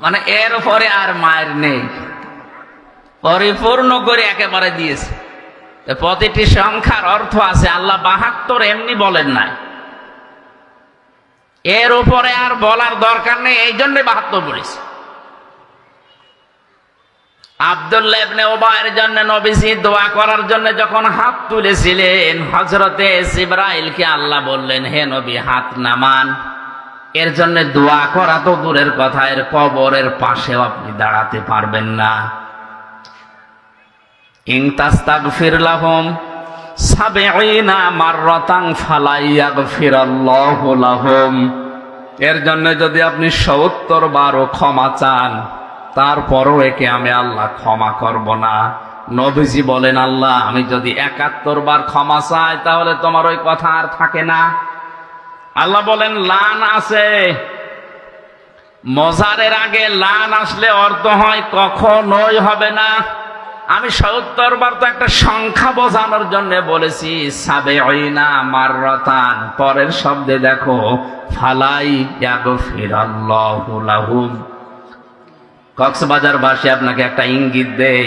মানে এর উপরে আর মায়ের নেই, পরিপূর্ণ করে একেবারে দিয়েছে। প্রতিটি সংখ্যার অর্থ আছে। আল্লাহ 72 এমনি বলেন নাই, এর উপরে আর বলার দরকার নেই, এই জন্য 72 বলেছে। আব্দুল্লাহ ইবনে উবাইয়ের জন্য নবীজি দোয়া করার জন্য যখন হাত তুলেছিলেন, হযরতে জিবরাইলকে আল্লাহ বললেন, হে নবী হাত নামান। এর জন্য দোয়া করা তো দূরের কথা, এর কবরের পাশেও আপনি দাঁড়াতে পারবেন না। ইন তাস্তাগফির লাহুম 70 মাররাতান ফালা ইয়াগফিরাল্লাহু লাহুম। এর জন্য যদি আপনি 70 বারও ক্ষমা চান, তারপরও একে আমি আল্লাহ ক্ষমা করব না। নবীজি বলেন, আল্লাহ আমি যদি 71 বার ক্ষমা চাই তাহলে তোমার ওই কথা আর থাকে না। আল্লাহ বলেন, লান আছে, মজারের আগে লান আসলে অর্থ হয় কখনোই হবে না। আমি 70 বার তো একটা সংখ্যা বোঝানোর জন্য বলেছি, 70 মাররাতান। পরের শব্দে দেখো, ফালাই ইয়াগফিরাল্লাহু লাহুম। কক্সবাজার বাসী আপনাকে একটা ইঙ্গিত দেই,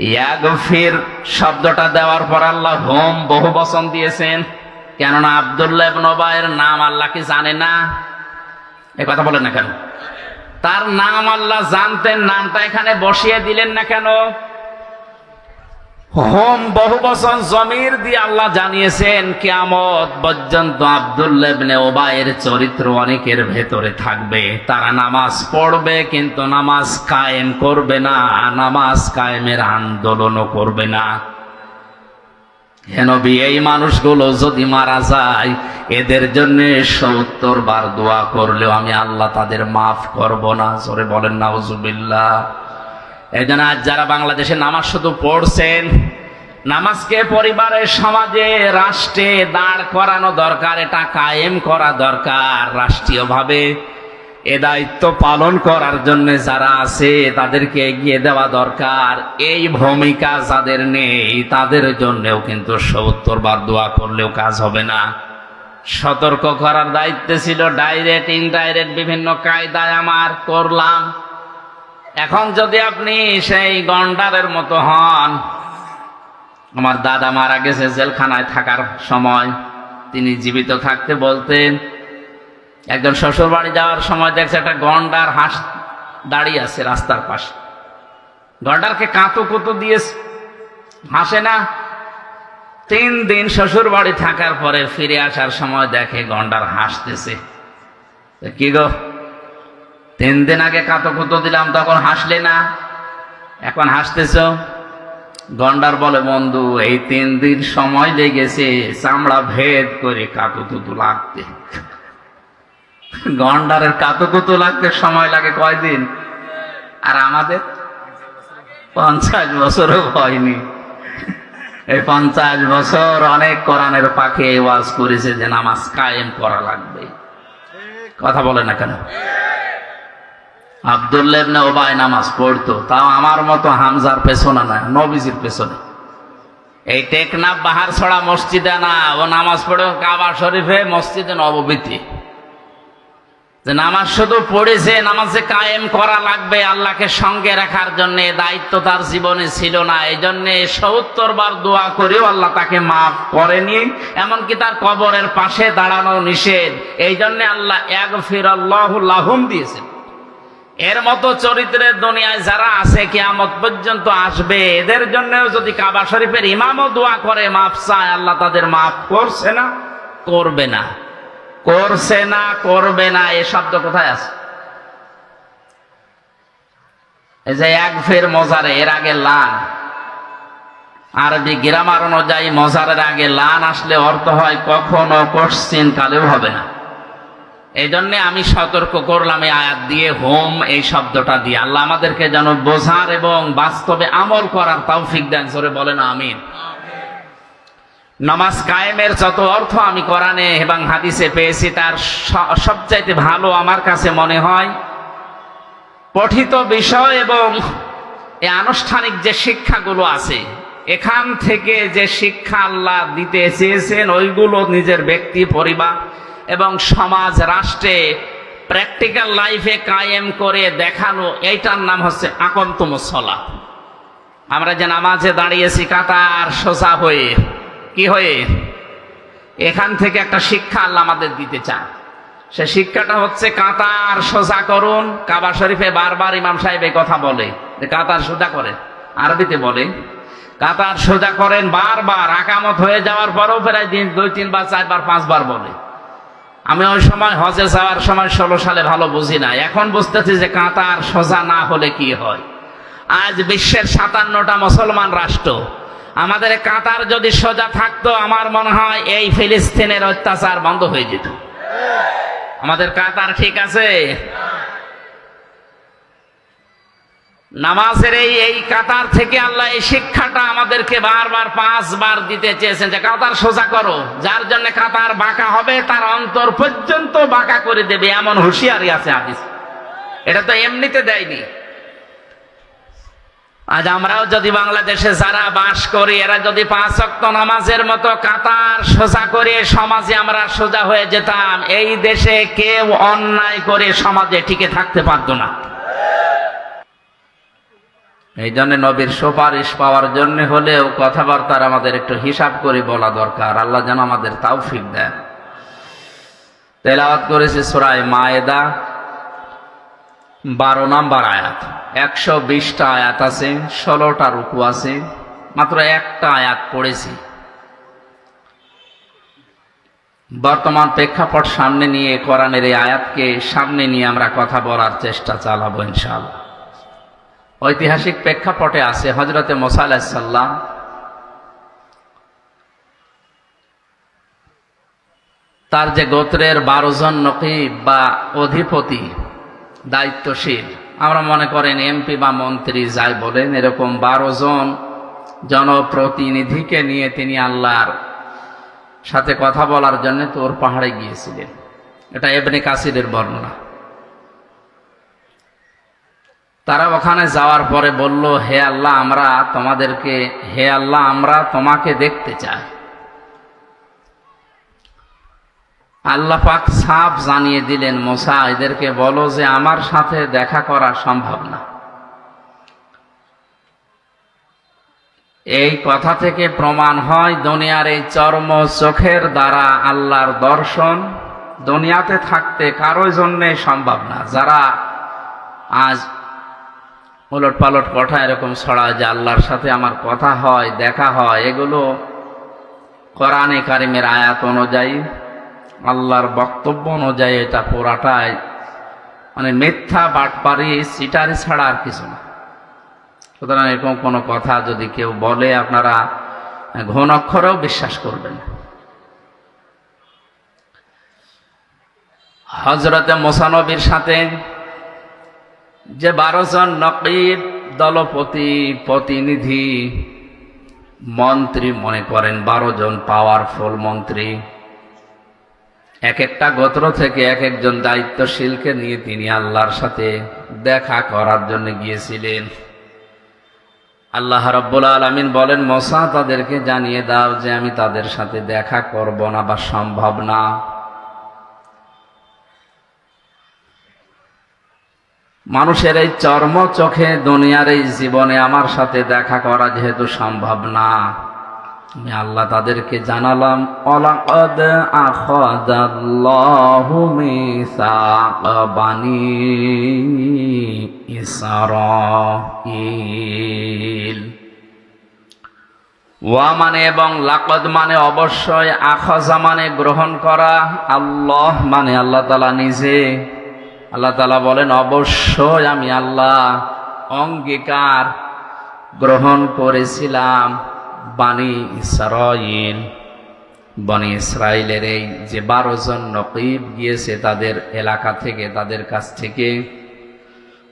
ইয়াগফির শব্দটা দেওয়ার পর আল্লাহ হোম বহু বচন দিয়েছেন। কেননা আব্দুল্লাহ ইবনে উবাইয়ের নাম আল্লাহ কি জানে না? এই কথা বলেন না কেন? তার নাম আল্লাহ জানতেন, নামটা এখানে বসিয়ে দিলেন না কেন? হোম বহু বচন জমির দিয়ে আল্লাহ জানিয়েছেন, কিয়ামত পর্যন্ত আব্দুল্লাহ ইবনে উবাইয়ের চরিত্র অনেকের ভেতরে থাকবে। তারা নামাজ পড়বে কিন্তু নামাজ কায়েম করবে না, নামাজ কায়েমের আন্দোলনও করবে না। হে নবী, এই মানুষগুলো যদি মারা যায়, এদের জন্য 70 বার দোয়া করলেও আমি আল্লাহ তাদের মাফ করব না। জোরে বলেন নাউজুবিল্লাহ। এই জন্য আজ যারা বাংলাদেশে নামাজ শুধু পড়ছেন, নামাজকে পরিবারে, সমাজে, রাষ্ট্রে দাঁড় করানো দরকার, এটা কায়েম করা দরকার। রাষ্ট্রীয়ভাবে এ দায়িত্ব পালন করার জন্য যারা আছে তাদেরকে এগিয়ে দেওয়া দরকার। এই ভূমিকা যাদের নেই তাদের জন্যও কিন্তু 70 বার দোয়া করলেও কাজ হবে না। সতর্ক করার দায়িত্ব ছিল, ডাইরেক্ট ইনডাইরেক্ট বিভিন্ন কায়দায় আমার করলাম। এখন যদি আপনি সেই গন্ডারের মতো হন, আমার দাদা মারা গেছে জেলখানায় থাকার সময়, তিনি জীবিত থাকতে বলতেন, একজন শ্বশুর বাড়ি যাওয়ার সময় দেখছে একটা গন্ডার হাঁস দাঁড়িয়ে আছে রাস্তার পাশে। গন্ডারকে কাঁতো কুতো দিয়েছে, হাসে না। 3 দিন শ্বশুর বাড়ি থাকার পরে ফিরে আসার সময় দেখে গন্ডার হাসতেছে। কি গো, 3 দিন আগে কাঁতো কুতো দিলাম তখন হাসলে না, এখন হাসতেছ? গন্ডার বলে, বন্ধু এই 3 দিন সময় লেগেছে চামড়া ভেদ করে কাঁতো কুতো লাগতে। গন্ডারের কাঁতো কুতো লাগতে সময় লাগে কয়দিন? আর আমাদের 50 বছরও হয়নি। এই 50 বছর অনেক কোরআনের পাখি ওয়াজ করেছে যে নামাজ কায়েম করা লাগবে। কথা বলে না কেন? আব্দুল্লাহ ইবনে উবাই নামাজ পড়তো, তাও আমার মতো হামজার পেছনে না, নবীজির পেছনে। এই টেকনাফ বাহার ছড়া মসজিদে না, ও নামাজ পড়ে কাবা শরীফে মসজিদে নববীতে, যে নামাজ শুধু পড়েছে, নামাজে কায়েম করা লাগবে আল্লাহকে সঙ্গে রাখার জন্য, দায়িত্ব তার জীবনে ছিল না। এই জন্য ৭০ বার দোয়া করেও আল্লাহ তাকে মাফ করেনি, এমনকি তার কবরের পাশে দাঁড়ানো নিষেধ। এই জন্য আল্লাহ ইয়াগফিরাল্লাহু লাহুম দিয়েছেন। এর মতো চরিত্রের দুনিয়ায় যারা আছে কিয়ামত পর্যন্ত আসবে, এদের জন্যও যদি কাবা শরীফের ইমামও দোয়া করে মাফ চায়, আল্লাহ তাদের মাফ করছে না, করবে না, করছে না, করবে না। এ শব্দ কোথায় আছে? এই যে এক ফের মজারে, এর আগে লান, আরবি গ্রামার অনুযায়ী মজারের আগে লান আসলে অর্থ হয় কখনো, কোশ্চিন কালেও হবে না। এই জন্যে আমি সতর্ক করলাম এই আয়াত দিয়ে, হোম এই শব্দটা দিয়ে। আল্লাহ আমাদেরকে যেন বোঝার এবং বাস্তবে আমল করার তৌফিক দেন। জোরে বলেন আমিন। নামাজ কায়েমের যত অর্থ আমি কোরআনে এবং হাদিসে পেয়েছি, তার সবচাইতে ভালো আমার কাছে মনে হয় পঠিত বিষয় এবং এই আনুষ্ঠানিক যে শিক্ষাগুলো আছে, এখান থেকে যে শিক্ষা আল্লাহ দিতে চেয়েছেন, ওইগুলো নিজের ব্যক্তি, পরিবার এবং সমাজ, রাষ্ট্রে প্র্যাকটিক্যাল লাইফে কায়েম করে দেখানো, এইটার নাম হচ্ছে আকামতুমুস সালাহ। আমরা যে নামাজে দাঁড়িয়েছি কাতার সোজা হয়ে, কি হয়ে, এখান থেকে একটা শিক্ষা আল্লাহ আমাদের দিতে চান। সে শিক্ষাটা হচ্ছে কাতার সোজা করুন। কাবা শরীফে বারবার ইমাম সাহেব এই কথা বলে যে কাতার সোজা করেন, আরবিতে বলে কাতার সোজা করেন, বারবার আকামত হয়ে যাওয়ার পরেও প্রায় 2, 3 বার, 4 বার, 5 বার বলে। আমি ওই সময় হজে যাওয়ার সময় 16 সালে ভালো বুঝি না, এখন বুঝতেছি যে কাতার সোজা না হলে কি হয়। আজ বিশ্বের 57টা মুসলমান রাষ্ট্র, আমাদের কাতার যদি সোজা থাকতো, আমার মনে হয় এই ফিলিস্তিনের অত্যাচার বন্ধ হয়ে যেত। আমাদের কাতার ঠিক আছে? নামাজের এই কাতার থেকে আল্লাহ এই শিক্ষাটা আমাদেরকে বারবার 5 বার দিতে চেয়েছেন যে কাতার সোজা করো। যার জন্য কাতার বাঁকা হবে, তার অন্তর পর্যন্ত বাঁকা করে দেবে, এমন হুঁশিয়ারি আছে হাদিস। এটা তো এমনিতে দেয়নি। আজ আমরাও যদি বাংলাদেশে যারা বাস করি, এরা যদি 5 ওয়াক্ত নামাজের মতো কাতার সোজা করে সমাজে আমরা সোজা হয়ে যেতাম, এই দেশে কেউ অন্যায় করে সমাজে টিকে থাকতে পারতো না। এই জন্য নবীর সুপারিশ পাওয়ার জন্য হলেও কথাবার্তার আমাদের একটু হিসাব করে বলা দরকার। আল্লাহ যেন আমাদের তৌফিক দেন। তেলাওয়াত করেছি সূরা মায়েদা 12 নম্বর আয়াত। 120টা আয়াত আছে, 16টা রুকু আছে, মাত্র একটা আয়াত পড়েছি। বর্তমান প্রেক্ষাপট সামনে নিয়ে, কোরআনের এই আয়াতকে সামনে নিয়ে আমরা কথা বলার চেষ্টা চালাবো ইনশাআল্লাহ। ঐতিহাসিক প্রেক্ষাপটে আছে হযরতে মুসা আলাইহিস সালাম তার যে গোত্রের 12 জন নকিব বা অধিপতি, দায়িত্বশীল, আমরা মনে করেন এমপি বা মন্ত্রী যাই বলেন, এরকম 12 জন জনপ্রতিনিধিকে নিয়ে তিনি আল্লাহর সাথে কথা বলার জন্য তোর পাহাড়ে গিয়েছিলেন। এটা ইবনে কাসিরের বর্ণনা। তারা ওখানে যাওয়ার পরে বলল, হে আল্লাহ আমরা তোমাকে দেখতে চাই। আল্লাহ পাক সাফ জানিয়ে দিলেন, মুসা এদেরকে বলো যে আমার সাথে দেখা করা সম্ভব না। এই কথা থেকে প্রমাণ হয় দুনিয়ার এই চর্ম চোখের দ্বারা আল্লাহর দর্শন দুনিয়াতে থাকতে কারোর জন্যে সম্ভব না। যারা আজ উলট পালট কথা এরকম ছড়ায় যে আল্লাহর সাথে আমার কথা হয়, দেখা হয়, এগুলো কোরআনে কারিমের আয়াত অনুযায়ী, আল্লাহর বক্তব্য অনুযায়ী এটা পুরাটাই মানে মিথ্যা, বাটপারি, চিটারি ছাড়া আর কিছু না। সুতরাং এরকম কোনো কথা যদি কেউ বলে, আপনারা ঘন অক্ষরেও বিশ্বাস করবেন। হযরতে মুসা নবীর সাথে যে 12 জন নকিব, দলপতি, প্রতিনিধি, মন্ত্রী মনে করেন, 12 জন পাওয়ারফুল মন্ত্রী, এক একটা গোত্র থেকে এক একজন দায়িত্বশীলকে নিয়ে তিনি আল্লাহর সাথে দেখা করার জন্য গিয়েছিলেন। আল্লাহ রাব্বুল আলামিন বলেন, মুসা তাদেরকে জানিয়ে দাও যে আমি তাদের সাথে দেখা করব না বা সম্ভব না। মানুষের এই চর্ম চোখে দুনিয়ার এই জীবনে আমার সাথে দেখা করা যেহেতু সম্ভব না, আমি আল্লাহ তাদেরকে জানালাম, ওয়ালাকাদ আখাযাল্লাহু মিসাকা বানি ইসরাঈল। ওয়া মানে এবং লাকাদ মানে অবশ্যই, আখাযা মানে গ্রহণ করা, আল্লাহ মানে আল্লাহ তাআলা নিজে। আল্লাহ তাআলা বলেন, অবশ্যই আমি আল্লাহ অঙ্গীকার গ্রহণ করেছিলাম বানি ইসরাঈল, বনি ইসরাইলের এই যে 12 জন নকিব গিয়েছে তাদের এলাকা থেকে, তাদের কাছ থেকে।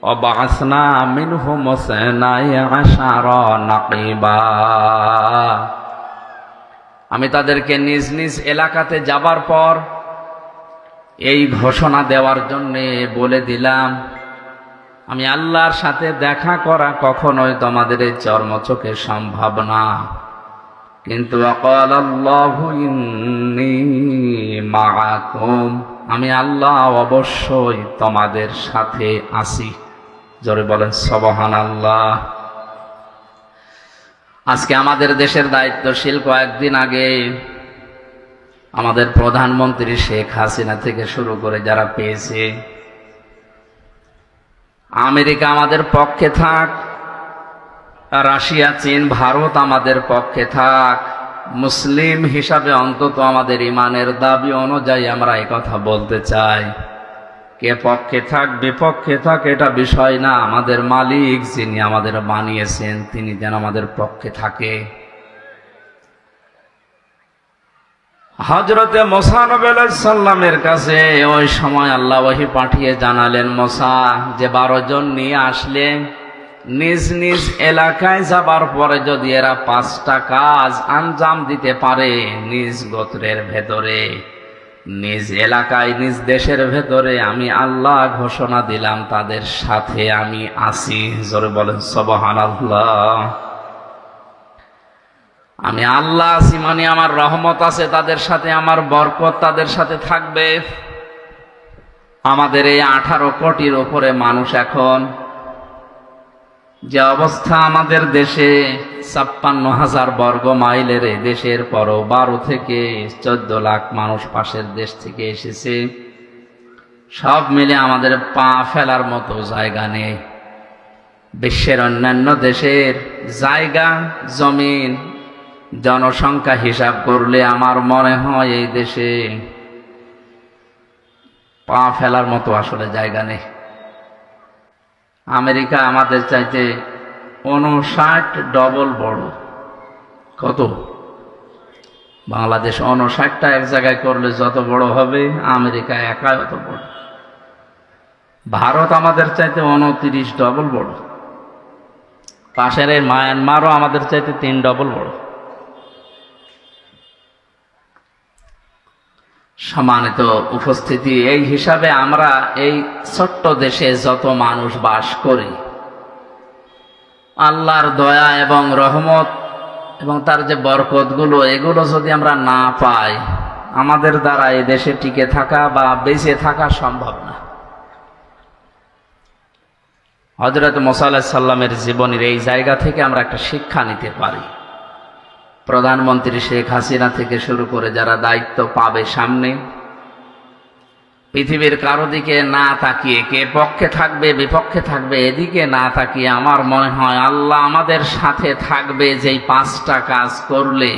ওয়াবাসনা মিনহুম ইসনাই আশারা নাকিবা, আমি তাদেরকে নিজ নিজ এলাকাতে যাবার পর এই ঘোষণা দেওয়ার জন্য বলে দিলাম, আমি আল্লাহর সাথে দেখা করা কখনোই তোমাদের এই চর্মচোখে সম্ভব না, কিন্তু ওয়াকালাল্লাহু ইন্নী মাআকুম, আমি আল্লাহ অবশ্যই তোমাদের সাথে আছি। জোরে বলেন সুবহানাল্লাহ। আজকে আমাদের দেশের দায়িত্বশীল কয়েকদিন আগে আমাদের প্রধানমন্ত্রী শেখ হাসিনা থেকে শুরু করে যারা পেয়েছে, আমেরিকা আমাদের পক্ষে থাক, রাশিয়া চীন ভারত আমাদের পক্ষে থাক, মুসলিম হিসাবে অন্তত আমাদের ইমানের দাবি অনুযায়ী আমরা এই কথা বলতে চাই, কে পক্ষে থাক বিপক্ষে থাক এটা বিষয় না, আমাদের মালিক যিনি আমাদের বানিয়েছেন তিনি যেন আমাদের পক্ষে থাকে। হযরতে মুসা নবী আলাইহিস সালামের কাছে ওই সময় আল্লাহ ওহী পাঠিয়ে জানালেন, মুসা যে 12 জন নিয়ে আসলেন, নিজ নিজ এলাকায় যাবার পরে যদি এরা 5টা কাজ আঞ্জাম দিতে পারে, নিজ গোত্রের ভেতরে, নিজ এলাকায়, নিজ দেশের ভেতরে, আমি আল্লাহ ঘোষণা দিলাম তাদের সাথে আমি আছি। জোরে বলেন সুবহানাল্লাহ। আমি আল্লাহ আছি মানে আমার রহমত আছে তাদের সাথে, আমার বরকত তাদের সাথে থাকবে। আমাদের এই 18 কোটির উপরে মানুষ, এখন যে অবস্থা আমাদের দেশে, 56,000 বর্গ মাইলের এই দেশের পরও 12 থেকে 14 লাখ মানুষ পাশের দেশ থেকে এসেছে, সব মিলে আমাদের পা ফেলার মতো জায়গা নেই। বিশ্বের অন্যান্য দেশের জায়গা জমিন জনসংখ্যা হিসাব করলে আমার মনে হয় এই দেশে পা ফেলার মতো আসলে জায়গা নেই। আমেরিকা আমাদের চাইতে 59 ডবল বড়। কত? বাংলাদেশ 59টা এক জায়গায় করলে যত বড় হবে, আমেরিকা একাই অত বড়। ভারত আমাদের চাইতে 29 ডবল বড়। পাশের এই মায়ানমারও আমাদের চাইতে 3 ডবল বড়। সম্মানিত উপস্থিতি, এই হিসাবে আমরা এই ছোট্ট দেশে যত মানুষ বাস করি, আল্লাহর দয়া এবং রহমত এবং তার যে বরকতগুলো, এগুলো যদি আমরা না পাই, আমাদের দ্বারা এই দেশে টিকে থাকা বা বেঁচে থাকা সম্ভব না। হযরত মুসা আলাইহিস সালামের জীবনের এই জায়গা থেকে আমরা একটা শিক্ষা নিতে পারি। প্রধানমন্ত্রী শেখ হাসিনা থেকে শুরু করে যারা দায়িত্ব পাবে সামনে, পৃথিবীর কারো দিকে না তাকিয়ে, কে পক্ষে থাকবে বিপক্ষে থাকবে এদিকে না তাকিয়ে, আমার মনে হয় আল্লাহ আমাদের সাথে থাকবে। যেই 5টা কাজ করলে,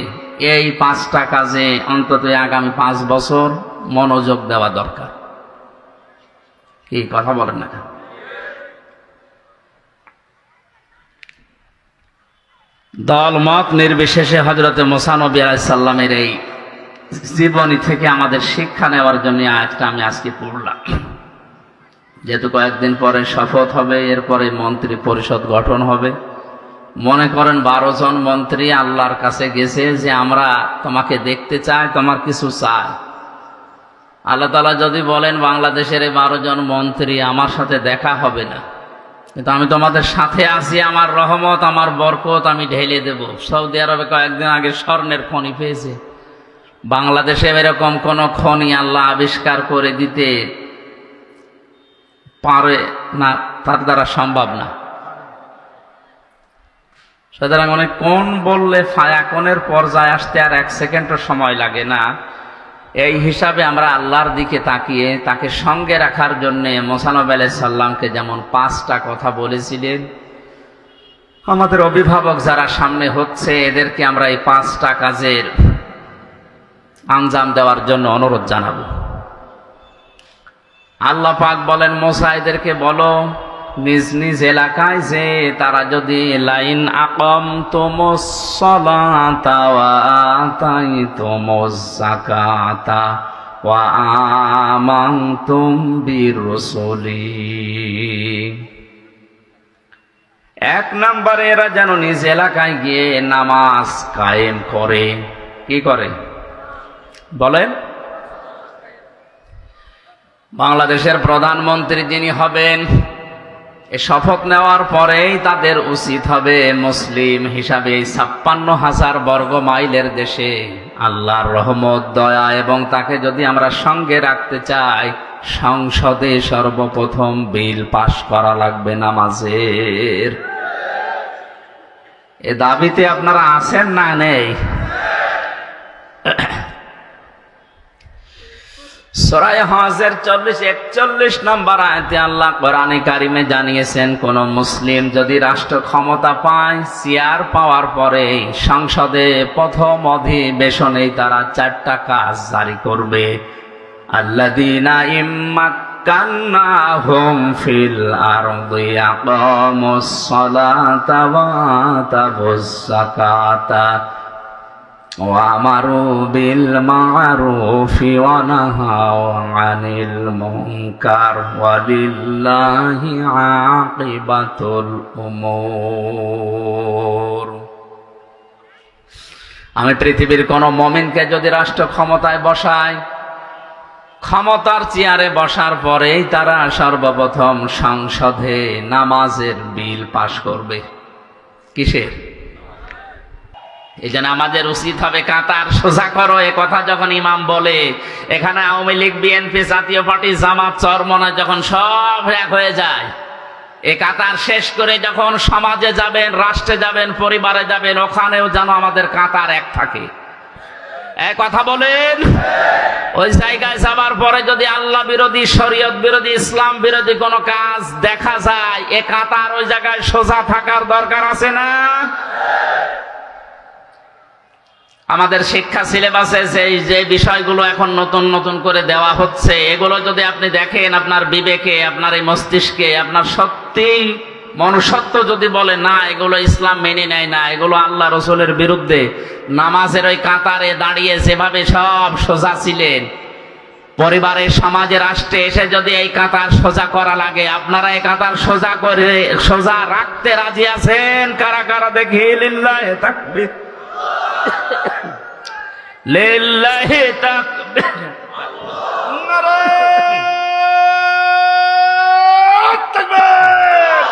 এই 5টা কাজে অন্তত আগামী 5 বছর মনোযোগ দেওয়া দরকার। কি কথা বলেন না? দল মত নির্বিশেষে হযরত মুসা নবী আলাইহিস সালামের এই জীবনী থেকে আমাদের শিক্ষা নেওয়ার জন্য আয়াতটা আমি আজকে পড়লাম। যেহেতু কয়েকদিন পরে শপথ হবে, এরপরে মন্ত্রী পরিষদ গঠন হবে। মনে করেন 12 জন মন্ত্রী আল্লাহর কাছে গেছে যে আমরা তোমাকে দেখতে চাই, তোমার কিছু চাই। আল্লাহ তাআলা যদি বলেন বাংলাদেশের এই 12 জন মন্ত্রী আমার সাথে দেখা হবে না, কিন্তু আমি তোমাদের সাথে আছি, আমার রহমত আমার বরকত আমি ঢেলে দেব। সৌদি আরবে কয়েকদিন আগে স্বর্ণের খনি পেয়েছে, বাংলাদেশে এরকম কোন খনি আল্লাহ আবিষ্কার করে দিতে পারে না, তার দ্বারা সম্ভব না। সুতরাং অনেক কোন বললে ফায়াকনের পর্যায়ে আসতে আর 1 সেকেন্ডও সময় লাগে না। এই হিসাবে আমরা আল্লাহর দিকে তাকিয়ে তাকে সঙ্গে রাখার জন্য মুসা নবী আলাইহিস সালামকে যেমন 5টা কথা বলেছিলেন, আমাদের অভিভাবক যারা সামনে হচ্ছে এদেরকে আমরা এই 5টা কাজের আঞ্জাম দেওয়ার জন্য অনুরোধ জানাবো। আল্লাহ পাক বলেন, মুসা এদেরকে বলো নিজ নিজ এলাকায় যে তারা যদি লাইন আকামতুমুস সালাতা ওয়া আতাইতুমুজ যাকাতা ওয়া আমানতুম বিরুসুলি, 1 নম্বরে এরা যেন নিজ এলাকায় গিয়ে নামাজ কায়েম করে। কি করে বলেন? বাংলাদেশের প্রধানমন্ত্রী যিনি হবেন, এই শপথ নেওয়ার পরেই তাদের উচিত হবে মুসলিম হিসাবে 56,000 বর্গ মাইলের দেশে আল্লাহর রহমত দয়া এবং তাকে যদি আমরা সঙ্গে রাখতে চাই, সংসদে সর্বপ্রথম বিল পাশ করা লাগবে নামাজের। এ দাবিতে আপনারা আছেন না নেই? সূরা হজের 40-41 নম্বর আয়াতে আল্লাহ কোরআনে কারিমে জানিয়েছেন, কোন মুসলিম যদি রাষ্ট্র ক্ষমতা পায়, চেয়ার পাওয়ার পরে সংসদে প্রথম অধিবেশনেই তারা 4টা কাজ জারি করবে। আল্লাযীনা ইম্মাক্কান্নাহুম ফিল আরদি আকামুস সালাতা ওয়া আতাবুজ যাকাতা ওয়া আমারু বিল মা'রুফি ওয়া নাহাউ আনিল মুনকার ওয়ালিল্লাহি আকিবাতুল উমুর। আমি পৃথিবীর কোন মুমিনকে যদি রাষ্ট্র ক্ষমতায় বসাই, ক্ষমতার চেয়ারে বসার পরেই তারা সর্বপ্রথম সংসদে নামাজের বিল পাশ করবে। কিসের? এই জন্য আমাদের উচিত হবে কাতার সোজা করো। এ কথা যখন ইমাম বলে, এখানে আওয়ামী লীগ, বিএনপি, জাতীয় পার্টি, জামাত, চরমনায় যখন সব এক হয়ে যায়, এ কাতার শেষ করে যখন সমাজে যাবেন, রাষ্ট্রে যাবেন, পরিবারে যাবেন, ওখানেও যেন আমাদের কাতার এক থাকে। এক কথা বলেন। ওই জায়গায় যাবার পরে যদি আল্লাহ বিরোধী, শরীয়ত বিরোধী, ইসলাম বিরোধী কোনো কাজ দেখা যায়, এ কাতার ওই জায়গায় সোজা থাকার দরকার আছে না? আমাদের শিক্ষা সিলেবাসে যে বিষয়গুলো এখন নতুন নতুন করে দেওয়া হচ্ছে, এগুলো যদি আপনি দেখেন, আপনার বিবেকে, আপনার এই মস্তিষ্কে, আপনার সত্যি মনুষ্যত্ব যদি বলে না এগুলো ইসলাম মেনে নেয় না, এগুলো আল্লাহ রসুলের বিরুদ্ধে, নামাজের ওই কাতারে দাঁড়িয়ে যেভাবে সব সোজা ছিলেন, পরিবারের, সমাজে, রাষ্ট্রে এসে যদি এই কাতার সোজা করা লাগে, আপনারা এই কাতার সোজা করে সোজা রাখতে রাজি আছেন? কারা কারা দেখি? লিল্লাহি তাকবীর, লিল্লাহি তাকবীর, নারায়ে তাকবীর,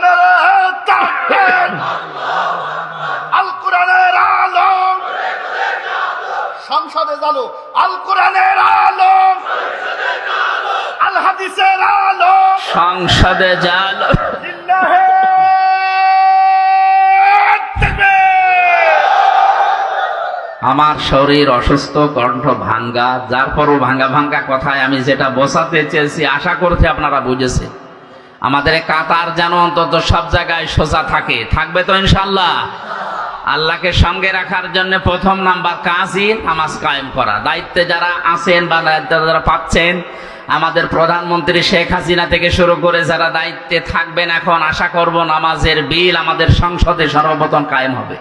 নারায়ে তাকবীর। আল কোরআনের আলো সংসদে জ্বালো, আল কোরআনের আলো, আল হাদিসের আলো সংসদে জ্বালো। আমার শরীর অসুস্থ, কণ্ঠ ভাঙ্গা, যার পরও ভাঙ্গা ভাঙ্গা কথায় আমি যেটা বোঝাতে চেয়েছি, আশা করছি আপনারা বুঝেছেন। আমাদের কাতার যেন অন্তত সব জায়গায় সোজা থাকে, থাকবে তো ইনশাআল্লাহ। আল্লাহকে সঙ্গে রাখার জন্য প্রথম নাম্বার কাজই নামাজ কায়েম করা। দায়িত্বে যারা আছেন বা যারা পাচ্ছেন, আমাদের প্রধানমন্ত্রী শেখ হাসিনা থেকে শুরু করে যারা দায়িত্বে থাকবেন, এখন আশা করব নামাজের বিল আমাদের সংসদে সর্বপ্রথম কায়েম হবে।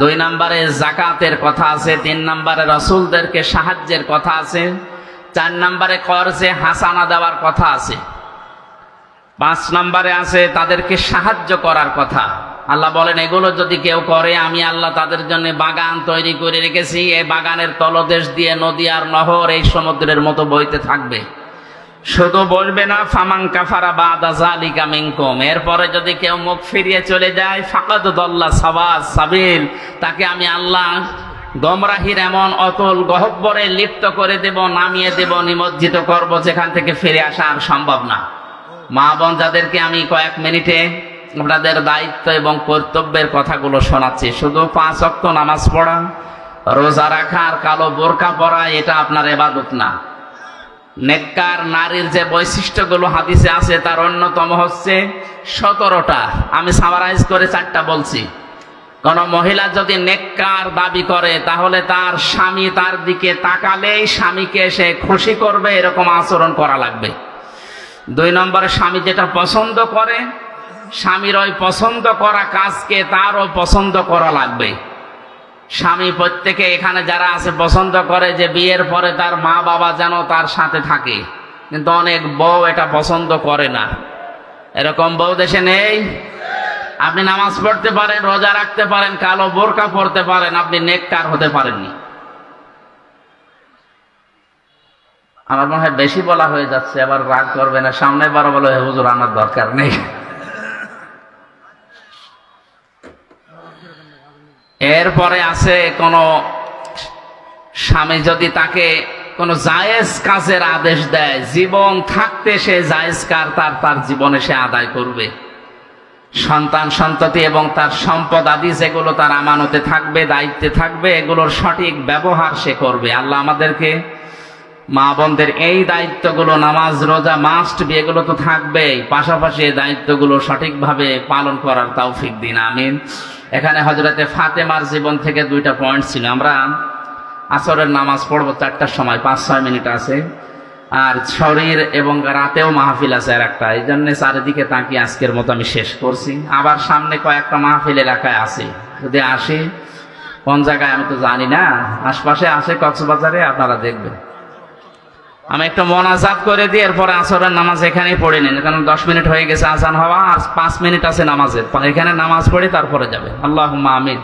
2 নম্বরে যাকাতের কথা আছে, 3 নম্বরে রাসূলদেরকে সাহায্যের কথা আছে, 4 নম্বরে কর্জে হাসানা দেওয়ার কথা আছে, 5 নম্বরে আছে তাদেরকে সাহায্য করার কথা। আল্লাহ বলেন এগুলো যদি কেউ করে, আমি আল্লাহ তাদের জন্য বাগান তৈরি করে রেখেছি, এই বাগানের তলদেশ দিয়ে নদী আর নহর এই সমুদ্রের মতো বইতে থাকবে। শুধু বলবে না ফামান কাফারা বাদা যালিকা মিনকুম, এরপরে যদি কেউ মুখ ফিরিয়ে চলে যায় ফাকাদ দাল্লা সাওয়াস সাবিল, তাকে আমি আল্লাহ গোমরাহির এমন অতল গহ্বরে লিপ্ত করে দেব, নামিয়ে দেব, নিমজ্জিত করব, যেখান থেকে ফিরে আসা আর সম্ভব না। মা বোন যাদেরকে আমি কয়েক মিনিটে আপনাদের দায়িত্ব এবং কর্তব্যের কথাগুলো শোনাচ্ছি, শুধু 5 ওয়াক্ত নামাজ পড়া, রোজা রাখা আর কালো বোরকা পরা এটা আপনার ইবাদত না। নেককার নারীর যে বৈশিষ্ট্যগুলো হাদিসে আছে তার অন্যতম হচ্ছে 17টা, আমি সামারাইজ করে 4টা বলছি। কোন মহিলা যদি নেককার দাবি করে তাহলে তার স্বামী তার দিকে তাকালেই স্বামীকে সে খুশি করবে এরকম আচরণ করা লাগবে। 2 নম্বরে স্বামী যেটা পছন্দ করে, স্বামীর ওই পছন্দ করা কাজকে তারও পছন্দ করা লাগবে। স্বামী প্রত্যেকে এখানে যারা আছে পছন্দ করে যে বিয়ের পরে তার মা বাবা যেন তার সাথে থাকে, কিন্তু অনেক বউ এটা পছন্দ করে না। এরকম বউ দেশে নেই? আপনি নামাজ পড়তে পারেন, রোজা রাখতে পারেন, কালো বোরকা পরতে পারেন, আপনি নেককার হতে পারেননি। আমার মনে হয় বেশি বলা হয়ে যাচ্ছে, আবার রাগ করবে না, সামনে বারো বলো হুজুর আমার দরকার নেই। এরপরে আছে কোন স্বামী যদি তাকে কোন জায়েজ কাজের আদেশ দেয়, জীবন থাকতে সে জায়েজ কাজ তার জীবনে সে আদায় করবে। সন্তান সন্ততি এবং তার সম্পদ আদি যেগুলো তার আমানতে থাকবে, দায়িত্বে থাকবে, এগুলোর সঠিক ব্যবহার সে করবে। আল্লাহ আমাদেরকে মা বোনদের এই দায়িত্বগুলো, নামাজ রোজা মাস্ট বি, এগুলো তো থাকবেই, পাশাপাশি এই দায়িত্বগুলো সঠিকভাবে পালন করার তৌফিক দিন, আমিন। এখানে হযরতে ফাতেমার জীবন থেকে 2টা পয়েন্ট ছিল। আমরা আসরের নামাজ পড়বো 4টার সময়, 5-6 মিনিট আছে, আর শরীর এবং রাতেও মাহফিল আছে আর একটা, এই জন্য চারিদিকে তাকিয়ে আজকের মতো আমি শেষ করছি। আবার সামনে কয়েকটা মাহফিল এলাকায় আছে, যদি আসি, কোন জায়গায় আমি তো জানি না, আশপাশে আছে কক্সবাজারে, আপনারা দেখবেন। আমি একটু মোনাজাত করে দিই, এরপরে আসরের নামাজ এখানেই পড়ে নিন, কারণ 10 মিনিট হয়ে গেছে আজান হওয়া, আর 5 মিনিট আছে নামাজের, এখানে নামাজ পড়ে তারপরে যাবে। আল্লাহুম্মা আমিন।